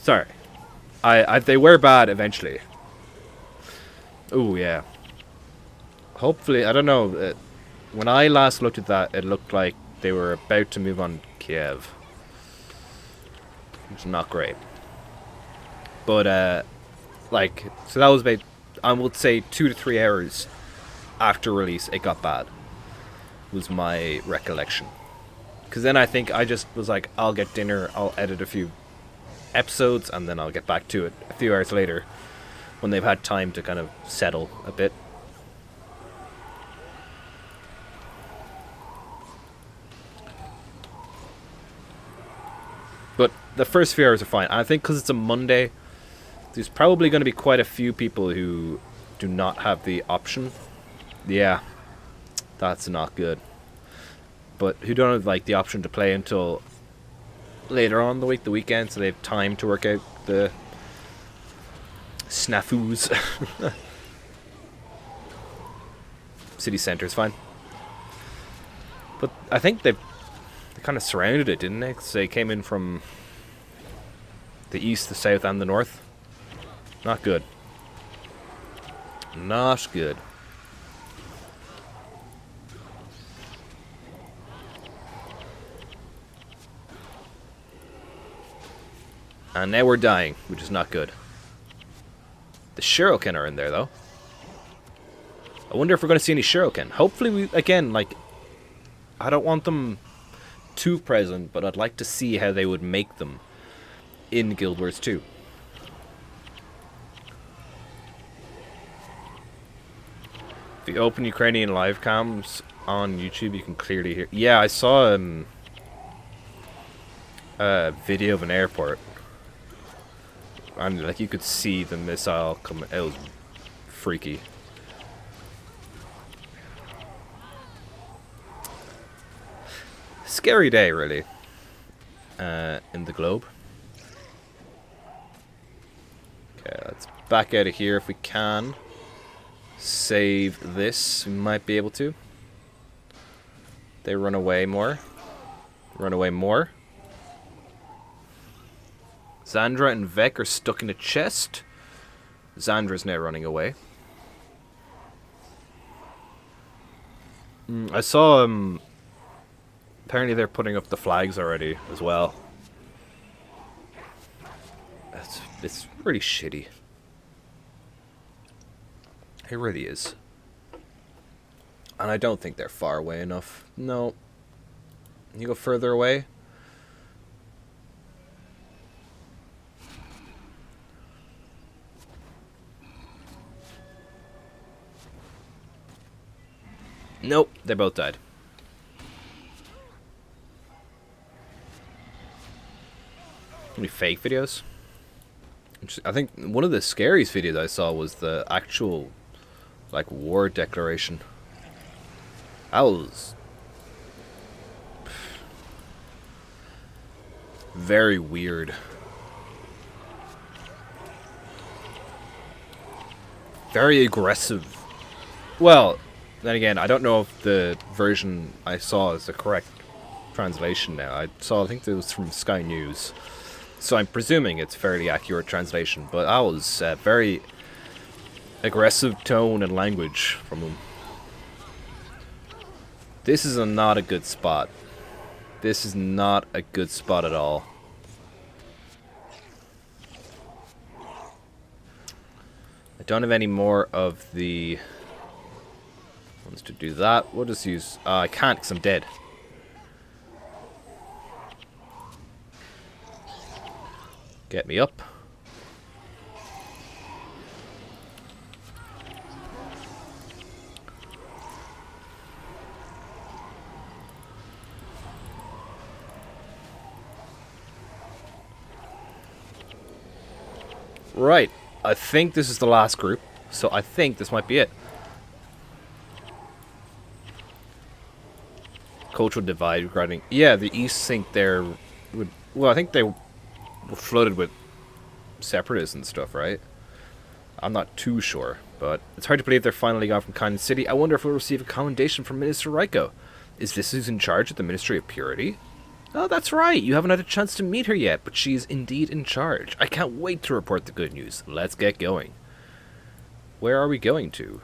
A: Sorry. They were bad eventually. Ooh, yeah. Hopefully, I don't know. When I last looked at that, it looked like they were about to move on Kiev. Which is not great. But, so that was about, I would say, 2 to 3 hours after release, it got bad. Was my recollection. Because then I think I just was like, I'll get dinner, I'll edit a few episodes, and then I'll get back to it a few hours later when they've had time to kind of settle a bit. But the first few hours are fine. And I think because it's a Monday, there's probably going to be quite a few people who do not have the option. Yeah, that's not good. But who don't have like the option to play until later on in the week, the weekend, so they have time to work out the snafus. City center's fine. But I think they kind of surrounded it, didn't they? Because they came in from the east, the south, and the north. Not good. Not good. And now we're dying, which is not good. The Shiroken are in there, though. I wonder if we're going to see any Shiroken. Hopefully, we again, like, I don't want them too present, but I'd like to see how they would make them in Guild Wars 2. If you open Ukrainian live cams on YouTube, you can clearly hear. Yeah, I saw a video of an airport. And like you could see the missile coming. It was freaky. Scary day, really. In the globe. Okay, let's back out of here if we can. Save this. We might be able to. They run away more. Run away more. Xandra and Vec are stuck in a chest. Xandra's now running away. I saw apparently they're putting up the flags already as well. It's really shitty. It really is. And I don't think they're far away enough. No. You go further away? Nope, they both died. Any fake videos? I think one of the scariest videos I saw was the actual, like, war declaration. That was very weird. Very aggressive. Well, Then again, I don't know if the version I saw is the correct translation now. I think it was from Sky News. So I'm presuming it's fairly accurate translation, but that was very aggressive tone and language from him. This is not a good spot. This is not a good spot at all. I don't have any more of the ones to do that. We'll just use... I can't because I'm dead. Get me up. Right. I think this is the last group, so I think this might be it. Cultural divide regarding... Yeah, the East think they're... Well, I think they were flooded with separatists and stuff, right? I'm not too sure, but it's hard to believe they're finally gone from Kaineng City. I wonder if we'll receive a commendation from Minister Raiko. Is this who's in charge of the Ministry of Purity? Oh, that's right. You haven't had a chance to meet her yet, but she's indeed in charge. I can't wait to report the good news. Let's get going. Where are we going to?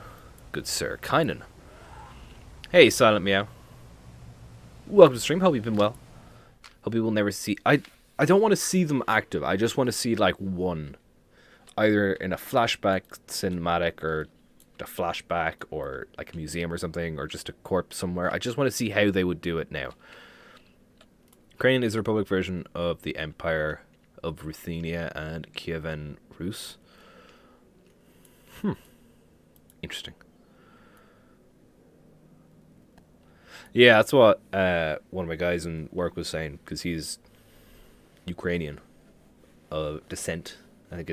A: Good sir, Kaineng. Hey, Silent Meow. Welcome to the stream. Hope you've been well. Hope you will never see... I don't want to see them active. I just want to see, like, one. Either in a flashback cinematic or a flashback or, like, a museum or something, or just a corpse somewhere. I just want to see how they would do it now. Ukraine is the Republic version of the Empire of Ruthenia and Kievan Rus. Interesting. Yeah, that's what one of my guys in work was saying, because he's Ukrainian of descent. I think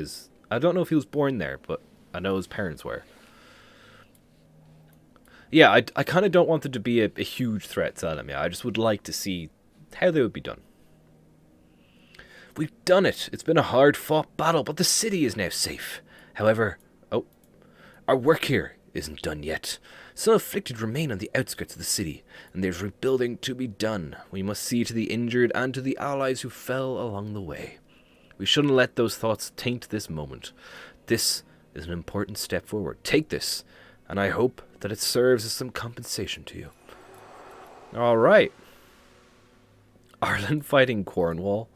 A: I don't know if he was born there, but I know his parents were. Yeah, I kind of don't want it to be a huge threat to them. Yeah, I just would like to see how they would be done. We've done it. It's been a hard-fought battle, but the city is now safe. However, our work here isn't done yet. Some afflicted remain on the outskirts of the city, and there's rebuilding to be done. We must see to the injured and to the allies who fell along the way. We shouldn't let those thoughts taint this moment. This is an important step forward. Take this, and I hope that it serves as some compensation to you. All right. Ireland fighting Cornwall.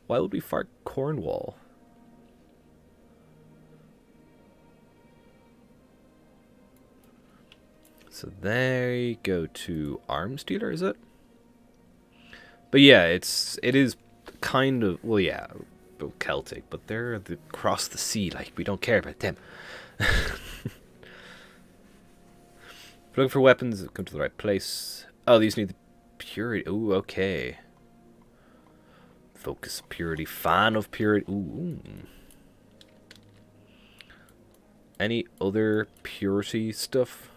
A: Why would we fight Cornwall? So they go to Arms Dealer, is it? But yeah, it is kind of, well, yeah, Celtic, but they're across the sea, like, we don't care about them. Looking for weapons, come to the right place. Oh, these need the purity. Ooh, okay. Focus purity, fan of purity. Ooh. Any other purity stuff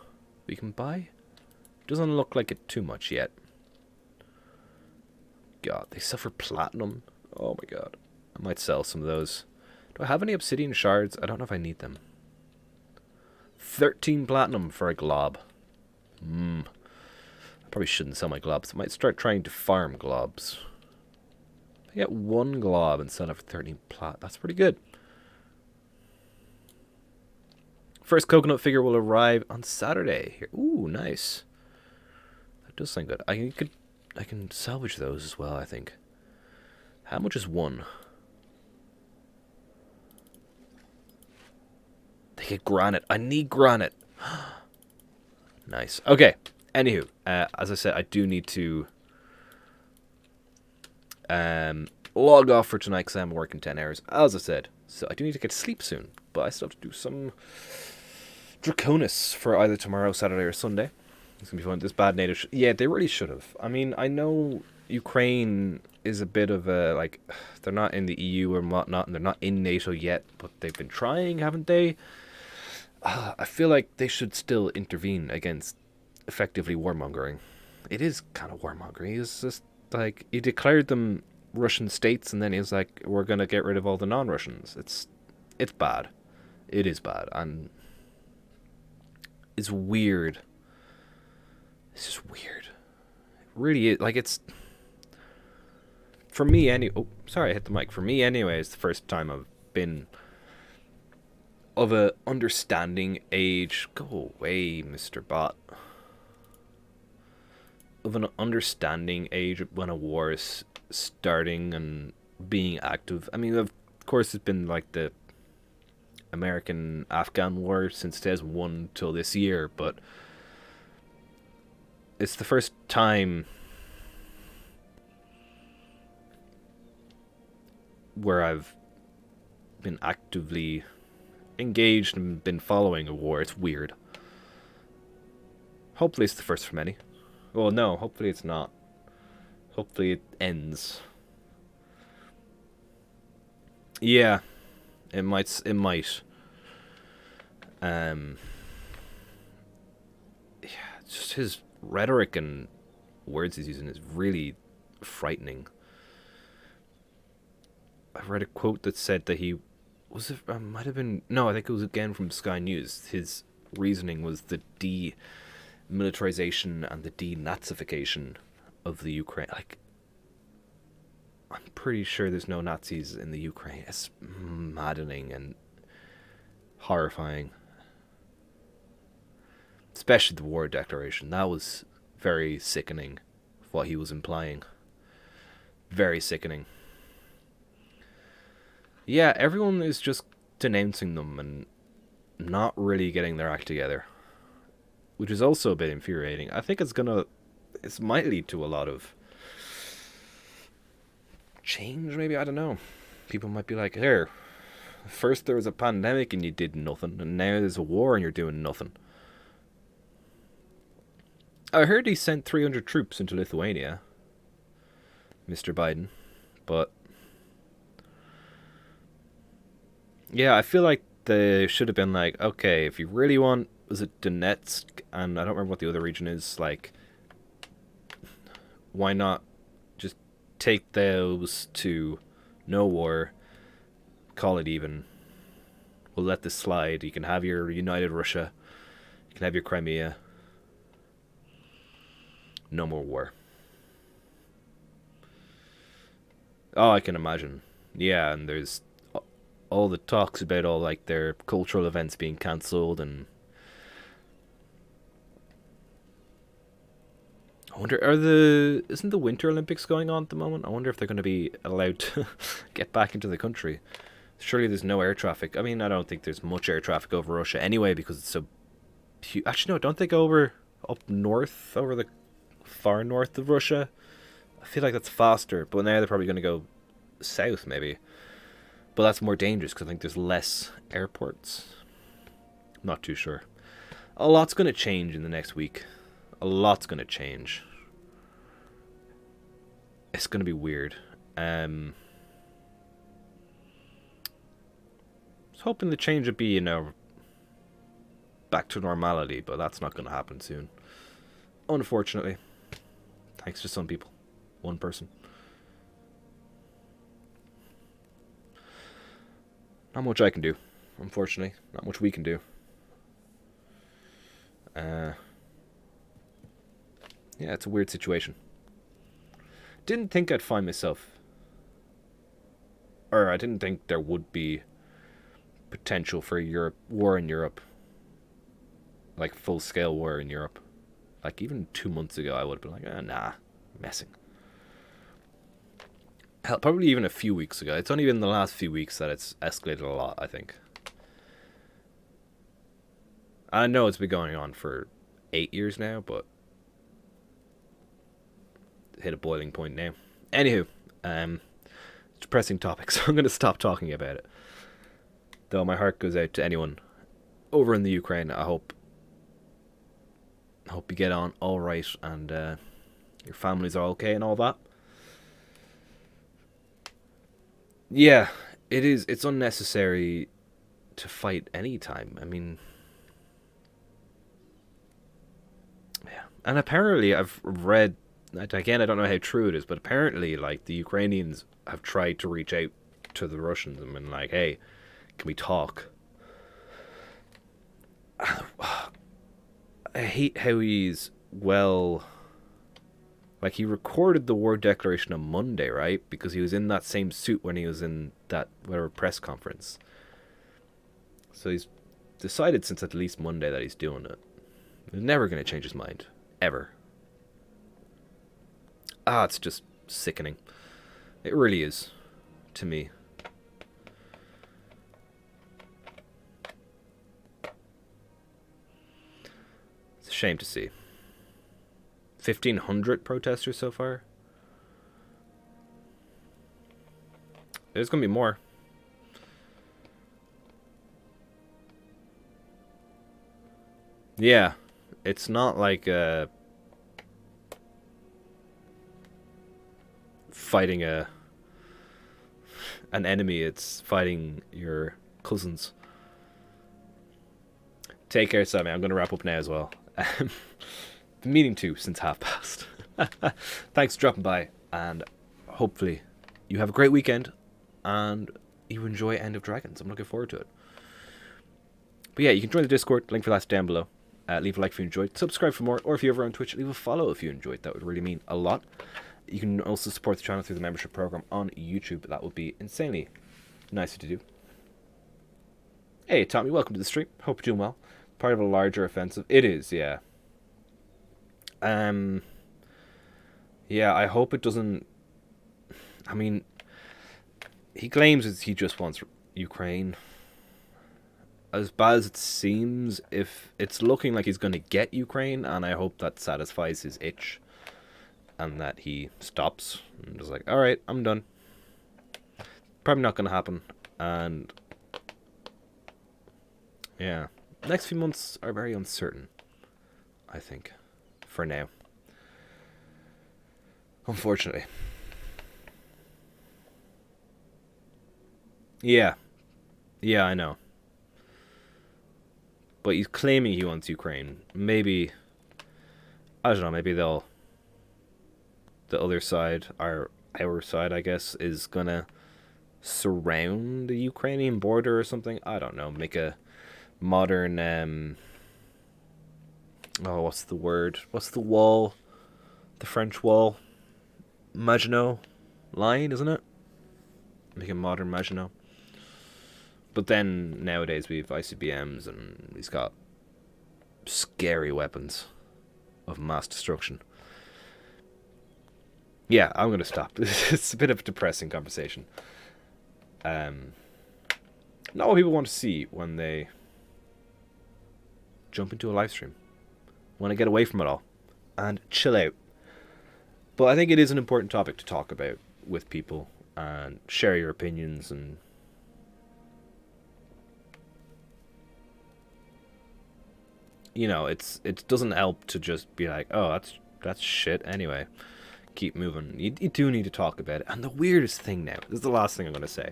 A: we can buy? Doesn't look like it too much yet. God, they suffer platinum. Oh my god. I might sell some of those. Do I have any obsidian shards? I don't know if I need them. 13 platinum for a glob. I probably shouldn't sell my globs. I might start trying to farm globs. I get one glob and sell it for 13 plat. That's pretty good. First coconut figure will arrive on Saturday. Here. Ooh, nice. That does sound good. I can salvage those as well, I think. How much is one? They get granite. I need granite. Nice. Okay. Anywho, as I said, I do need to log off for tonight because I'm working 10 hours, as I said. So I do need to get to sleep soon. But I still have to do some Draconis for either tomorrow, Saturday, or Sunday. It's going to be fun. This bad native... Yeah, they really should have. I mean, I know Ukraine is a bit of a, like, they're not in the EU or whatnot, and they're not in NATO yet, but they've been trying, haven't they? I feel like they should still intervene against effectively warmongering. It is kind of warmongering. It's just, like, he declared them Russian states, and then he was like, we're going to get rid of all the non-Russians. It's bad. It is bad, and is weird. It's just weird. It really is. Like, it's... For me, oh, sorry, I hit the mic. For me, anyway, it's the first time I've been of a understanding age. Go away, Mr. Bot. Of an understanding age when a war is starting and being active. I mean, of course, it's been like the American-Afghan war since 2001 till this year, but it's the first time where I've been actively engaged and been following a war. It's weird. Hopefully it's the first for many. Well, no, hopefully it's not. Hopefully it ends. Yeah, it might. Yeah, just his rhetoric and words he's using is really frightening. I read a quote that said that he was it might have been no, I think it was again from Sky News. His reasoning was the demilitarization and the denazification of the Ukraine. Like, I'm pretty sure there's no Nazis in the Ukraine. It's maddening and horrifying. Especially the war declaration. That was very sickening, what he was implying. Very sickening. Yeah, everyone is just denouncing them and not really getting their act together, which is also a bit infuriating. I think it might lead to a lot of change, maybe, I don't know. People might be like, here, first there was a pandemic and you did nothing, and now there's a war and you're doing nothing. I heard he sent 300 troops into Lithuania, Mr. Biden, but yeah, I feel like they should have been like, okay, if you really want, was it Donetsk, and I don't remember what the other region is, like, why not just take those to no war, call it even, we'll let this slide, you can have your united Russia, you can have your Crimea, no more war. Oh, I can imagine. Yeah, and there's all the talks about all like their cultural events being cancelled, and I wonder, isn't the Winter Olympics going on at the moment? I wonder if they're going to be allowed to get back into the country. Surely there's no air traffic. I mean, I don't think there's much air traffic over Russia anyway because it's so huge. Actually, no, don't they go up north, over the far north of Russia? I feel like that's faster, but now they're probably going to go south maybe. But that's more dangerous because I think there's less airports. Not too sure. A lot's going to change in the next week. A lot's going to change. It's going to be weird. I was hoping the change would be, back to normality, but that's not going to happen soon. Unfortunately. Thanks to some people. One person. Not much I can do, unfortunately. Not much we can do. Yeah, it's a weird situation. Didn't think I'd find myself... Or I didn't think there would be potential for war in Europe. Like, full-scale war in Europe. Like, even 2 months ago, I would have been like, nah, messing. Hell, probably even a few weeks ago. It's only been the last few weeks that it's escalated a lot, I think. I know it's been going on for 8 years now, but hit a boiling point now. Anywho, depressing topic, so I'm going to stop talking about it. Though my heart goes out to anyone over in the Ukraine. I hope you get on all right and your families are okay and all that. Yeah, it is. It's unnecessary to fight any time. I mean, yeah. And apparently, I've read, again, I don't know how true it is, but apparently, like, the Ukrainians have tried to reach out to the Russians and been like, hey, can we talk? I hate how he's, well, like, he recorded the war declaration on Monday, right? Because he was in that same suit when he was in that, whatever, press conference. So he's decided since at least Monday that he's doing it. He's never going to change his mind. Ever. It's just sickening. It really is. To me. It's a shame to see. 1,500 protesters so far. There's going to be more. Yeah. It's not like fighting an enemy. It's fighting your cousins. Take care, Sammy. I'm going to wrap up now as well. Been meaning to since past. Thanks for dropping by, and hopefully you have a great weekend and you enjoy End of Dragons. I'm looking forward to it. But yeah, you can join the Discord. Link for that's down below. Leave a like if you enjoyed. Subscribe for more, or if you're over on Twitch, leave a follow if you enjoyed. That would really mean a lot. You can also support the channel through the membership program on YouTube. That would be insanely nice to do. Hey, Tommy, welcome to the stream. Hope you're doing well. Part of a larger offensive. It is, yeah. Yeah, I hope it doesn't... I mean, he claims he just wants Ukraine. As bad as it seems, if it's looking like he's going to get Ukraine, and I hope that satisfies his itch, and that he stops and just like, alright, I'm done. Probably not going to happen, and yeah, next few months are very uncertain, I think, for now. Unfortunately. Yeah, I know. But he's claiming he wants Ukraine. Maybe, I don't know, maybe the other side, our side, I guess, is gonna surround the Ukrainian border or something. I don't know, make a modern, what's the word? What's the wall? The French wall? Maginot Line, isn't it? Make a modern Maginot. But then, nowadays, we have ICBMs, and he's got scary weapons of mass destruction. Yeah, I'm going to stop. It's a bit of a depressing conversation. Not what people want to see when they jump into a live stream. Want to get away from it all and chill out. But I think it is an important topic to talk about with people and share your opinions and... You know, it doesn't help to just be like, oh, that's shit anyway. Keep moving. You do need to talk about it. And the weirdest thing now, this is the last thing I'm going to say.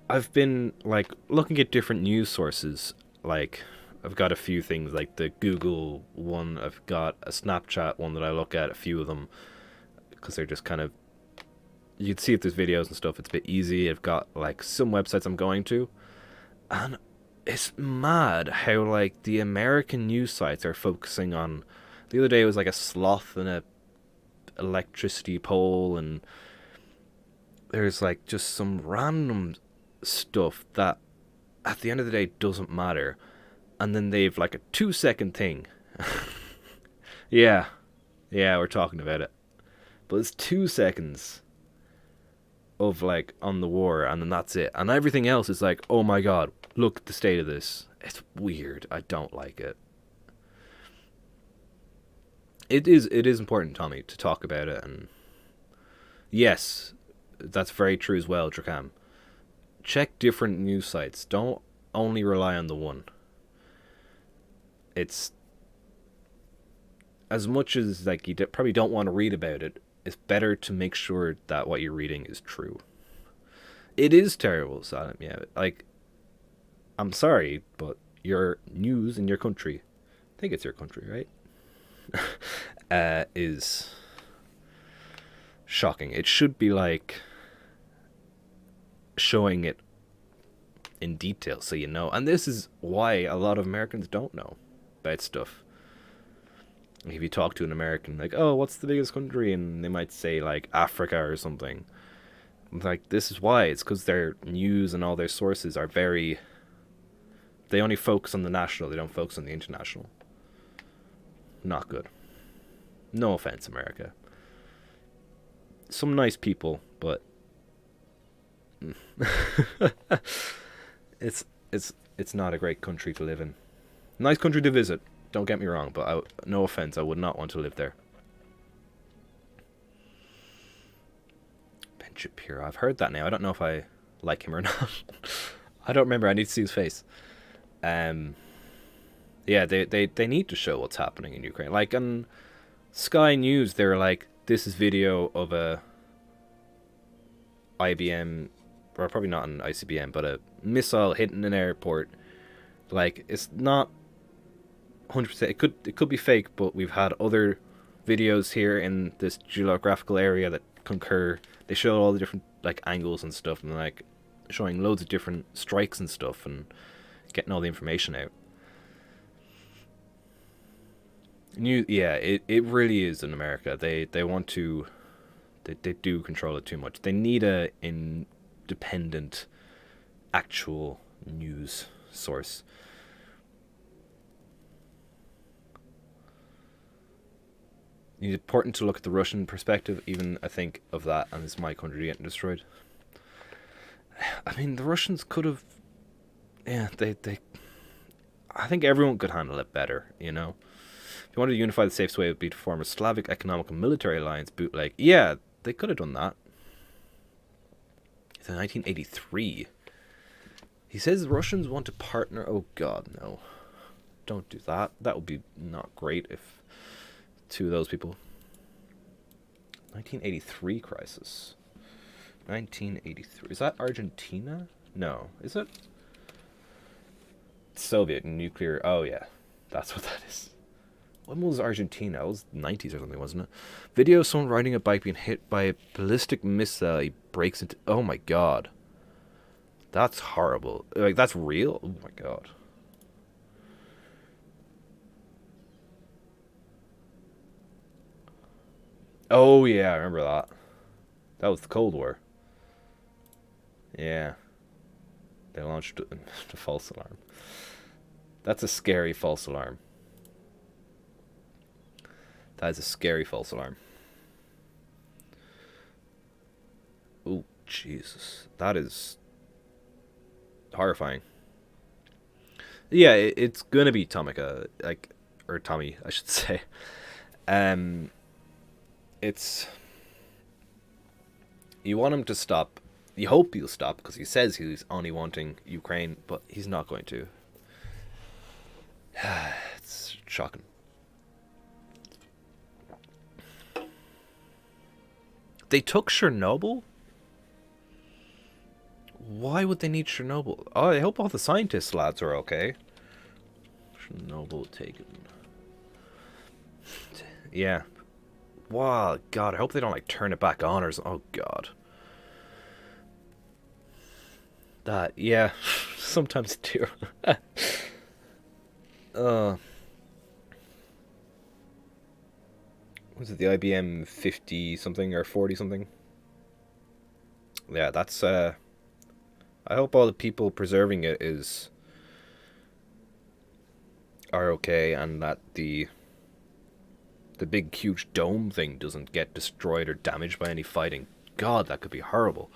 A: I've been, like, looking at different news sources. Like, I've got a few things, like the Google one. I've got a Snapchat one that I look at, a few of them. Because they're just kind of... You can see if there's videos and stuff, it's a bit easy. I've got, like, some websites I'm going to. And... it's mad how, like, the American news sites are focusing on... The other day it was, like, a sloth and a electricity pole, and there's, like, just some random stuff that, at the end of the day, doesn't matter. And then they've, like, a 2-second thing. Yeah, we're talking about it. But it's 2 seconds of, like, on the war, and then that's it. And everything else is like, oh my god, look at the state of this. It's weird. I don't like it. It is important, Tommy, to talk about it. And yes, that's very true as well, Drakam. Check different news sites. Don't only rely on the one. It's... as much as, like, you probably don't want to read about it, it's better to make sure that what you're reading is true. It is terrible, Saddam, yeah. Like, I'm sorry, but your news in your country, I think it's your country, right? Is shocking. It should be, like, showing it in detail so you know. And this is why a lot of Americans don't know. about stuff. Like if you talk to an American, like, oh, what's the biggest country? And they might say, like, Africa or something. Like, this is why. It's because their news and all their sources are very... They only focus on the national. They don't focus on the international. Not good. No offense, America. Some nice people, but... it's not a great country to live in. Nice country to visit. Don't get me wrong, but no offense, I would not want to live there. Ben Shapiro, I've heard that now. I don't know if I like him or not. I don't remember. I need to see his face. Yeah, they need to show what's happening in Ukraine. Like on Sky News, they're like, this is video of a IBM, or probably not an ICBM, but a missile hitting an airport. Like, it's not 100%. It could be fake, but we've had other videos here in this geographical area that concur. They show all the different like angles and stuff, and like showing loads of different strikes and stuff, and getting all the information out. It really is in America. They want to, they do control it too much. They need a independent, actual news source. It's important to look at the Russian perspective, even I think of that, and it's my country getting destroyed. I mean, the Russians could have, they I think everyone could handle it better, you know. If you wanted to unify, the safest way would be to form a Slavic economic and military alliance. Bootleg, yeah, they could have done that. It's in 1983. He says the Russians want to partner. Oh God, no! Don't do that. That would be not great if two of those people. 1983 crisis. 1983. Is that Argentina? No, is it? Soviet nuclear. Oh yeah, that's what that is. When was Argentina? It was 90s or something, wasn't it? Video of someone riding a bike being hit by a ballistic missile. He breaks into... Oh my God. That's horrible. Like, that's real? Oh my God. Oh yeah, I remember that. That was the Cold War. Yeah. They launched a false alarm. That's a scary false alarm. That is a scary false alarm. Oh, Jesus. That is horrifying. Yeah, it's gonna be Tomica, like, or Tommy, I should say. It's... You want him to stop. You hope he'll stop, because he says he's only wanting Ukraine, but he's not going to. It's shocking. They took Chernobyl? Why would they need Chernobyl? Oh, I hope all the scientists lads are okay. Chernobyl taken. Yeah. Wow, God, I hope they don't, like, turn it back on or something. Oh, God. That, yeah. Sometimes too. Was it the IBM 50 something or 40 something? Yeah, that's I hope all the people preserving it are okay, and that the big huge dome thing doesn't get destroyed or damaged by any fighting. God, that could be horrible.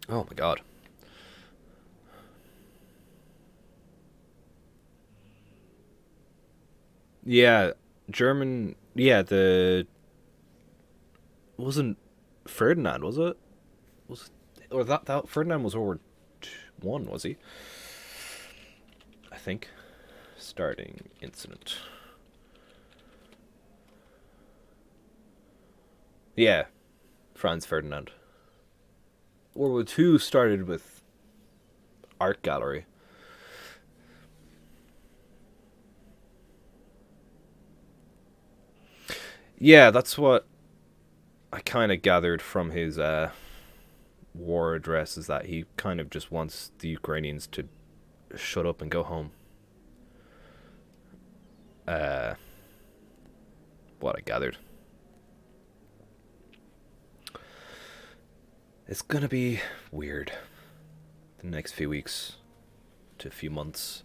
A: Oh my God. Yeah, German, yeah, wasn't Ferdinand, was it? Or that Ferdinand was World War I, was he? I think. Starting incident. Yeah, Franz Ferdinand. World War II started with art gallery. Yeah, that's what I kind of gathered from his war address, is that he kind of just wants the Ukrainians to shut up and go home. what I gathered. It's gonna be weird the next few weeks to a few months.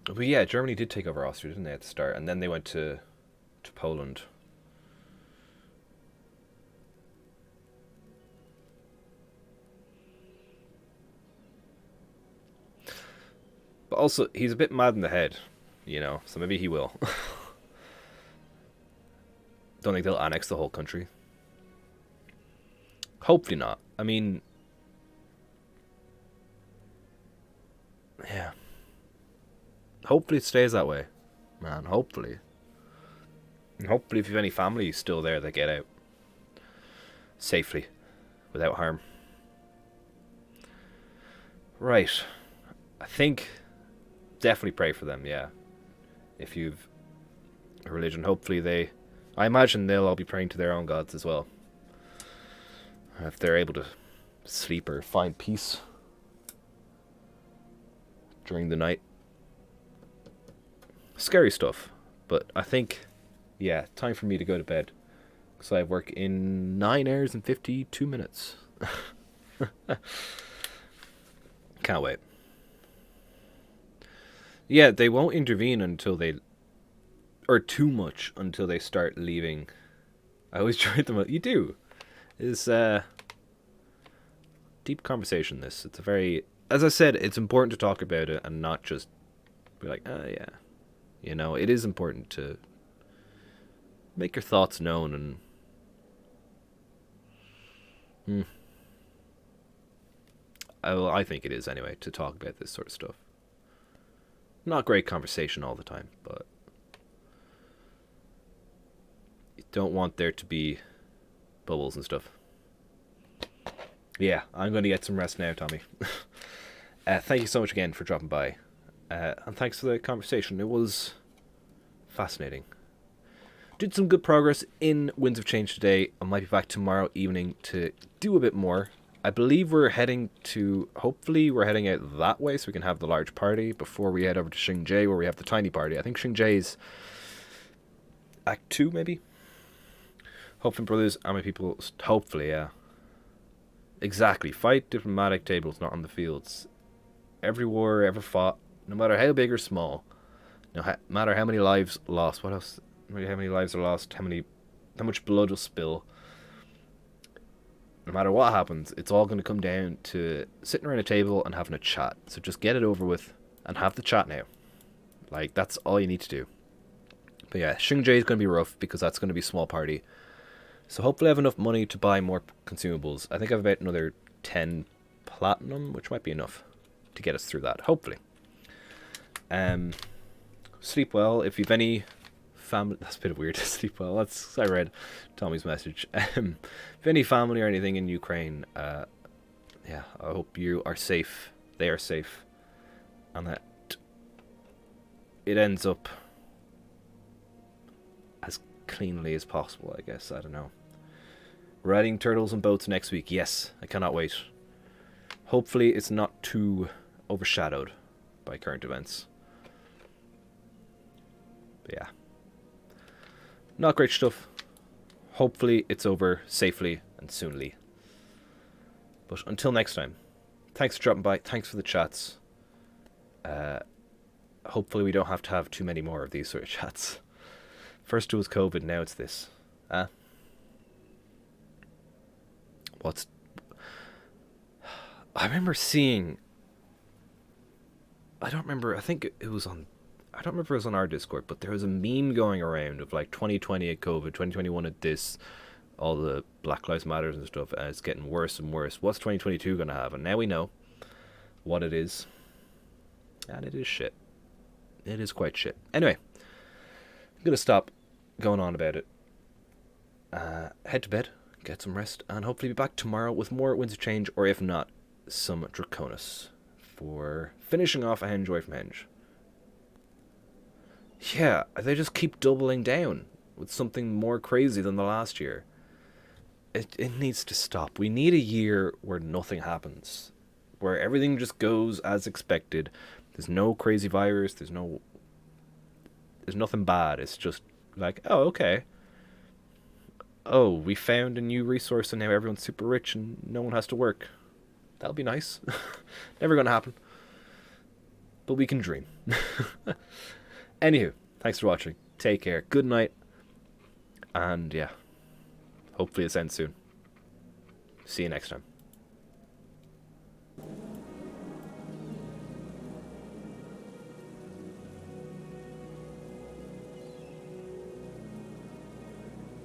A: But yeah, Germany did take over Austria, didn't they, at the start? And then they went to Poland. But also, he's a bit mad in the head, you know, so maybe he will. Don't think they'll annex the whole country. Hopefully not. I mean, yeah. Hopefully it stays that way, man. Hopefully. And hopefully if you have any family still there, they get out safely, without harm. Right. I think definitely pray for them, yeah. If you've a religion, hopefully I imagine they'll all be praying to their own gods as well. If they're able to sleep or find peace during the night. Scary stuff, but I think, yeah, time for me to go to bed. Because I have work in 9 hours and 52 minutes. Can't wait. Yeah, they won't intervene until they... Or too much until they start leaving. I always try them out. You do. It's deep conversation, this. It's a very... As I said, it's important to talk about it and not just be like, oh, yeah. You know, it is important to make your thoughts known and... I think it is, anyway, to talk about this sort of stuff. Not great conversation all the time, but... You don't want there to be bubbles and stuff. Yeah, I'm going to get some rest now, Tommy. Thank you so much again for dropping by. And thanks for the conversation. It was fascinating. Did some good progress in Winds of Change today. I might be back tomorrow evening to do a bit more. I believe we're heading to... Hopefully we're heading out that way so we can have the large party before we head over to Xinjiang where we have the tiny party. I think Xinjiang's Act 2, maybe? Hopefully, brothers and my people... Hopefully, yeah. Exactly. Fight diplomatic tables, not on the fields. Every war ever fought, no matter how big or small, no matter how many lives lost, what else? How many lives are lost? How much blood will spill? No matter what happens, it's all going to come down to sitting around a table and having a chat. So just get it over with and have the chat now. Like, that's all you need to do. But yeah, Xinjiang is going to be rough because that's going to be a small party. So hopefully I have enough money to buy more consumables. I think I have about another 10 platinum, which might be enough to get us through that, hopefully. Sleep well. If you've any family... That's a bit weird, sleep well. I read Tommy's message. If you have any family or anything in Ukraine, yeah, I hope you are safe. They are safe. And that it ends up as cleanly as possible, I guess. I don't know. Riding turtles and boats next week. Yes, I cannot wait. Hopefully it's not too overshadowed by current events. But yeah. Not great stuff. Hopefully it's over safely and soonly. But until next time, thanks for dropping by. Thanks for the chats. Hopefully we don't have to have too many more of these sort of chats. First it was COVID, now it's this. I remember seeing... I don't remember if it was on our Discord, but there was a meme going around of like 2020 at COVID, 2021 at this, all the Black Lives Matters and stuff, and it's getting worse and worse. What's 2022 going to have? And now we know what it is. And it is shit. It is quite shit. Anyway, I'm going to stop going on about it. Head to bed, get some rest, and hopefully be back tomorrow with more Winds of Change, or if not, some Draconis for finishing off a Henjoy from Henge. Yeah, they just keep doubling down with something more crazy than the last year. It needs to stop. We need a year where nothing happens. where everything just goes as expected. There's no crazy virus. There's nothing bad. It's just like, oh, okay. Oh, we found a new resource and now everyone's super rich and no one has to work. That'll be nice. Never gonna happen. But we can dream. Anywho, thanks for watching. Take care. Good night. And yeah, hopefully this ends soon. See you next time.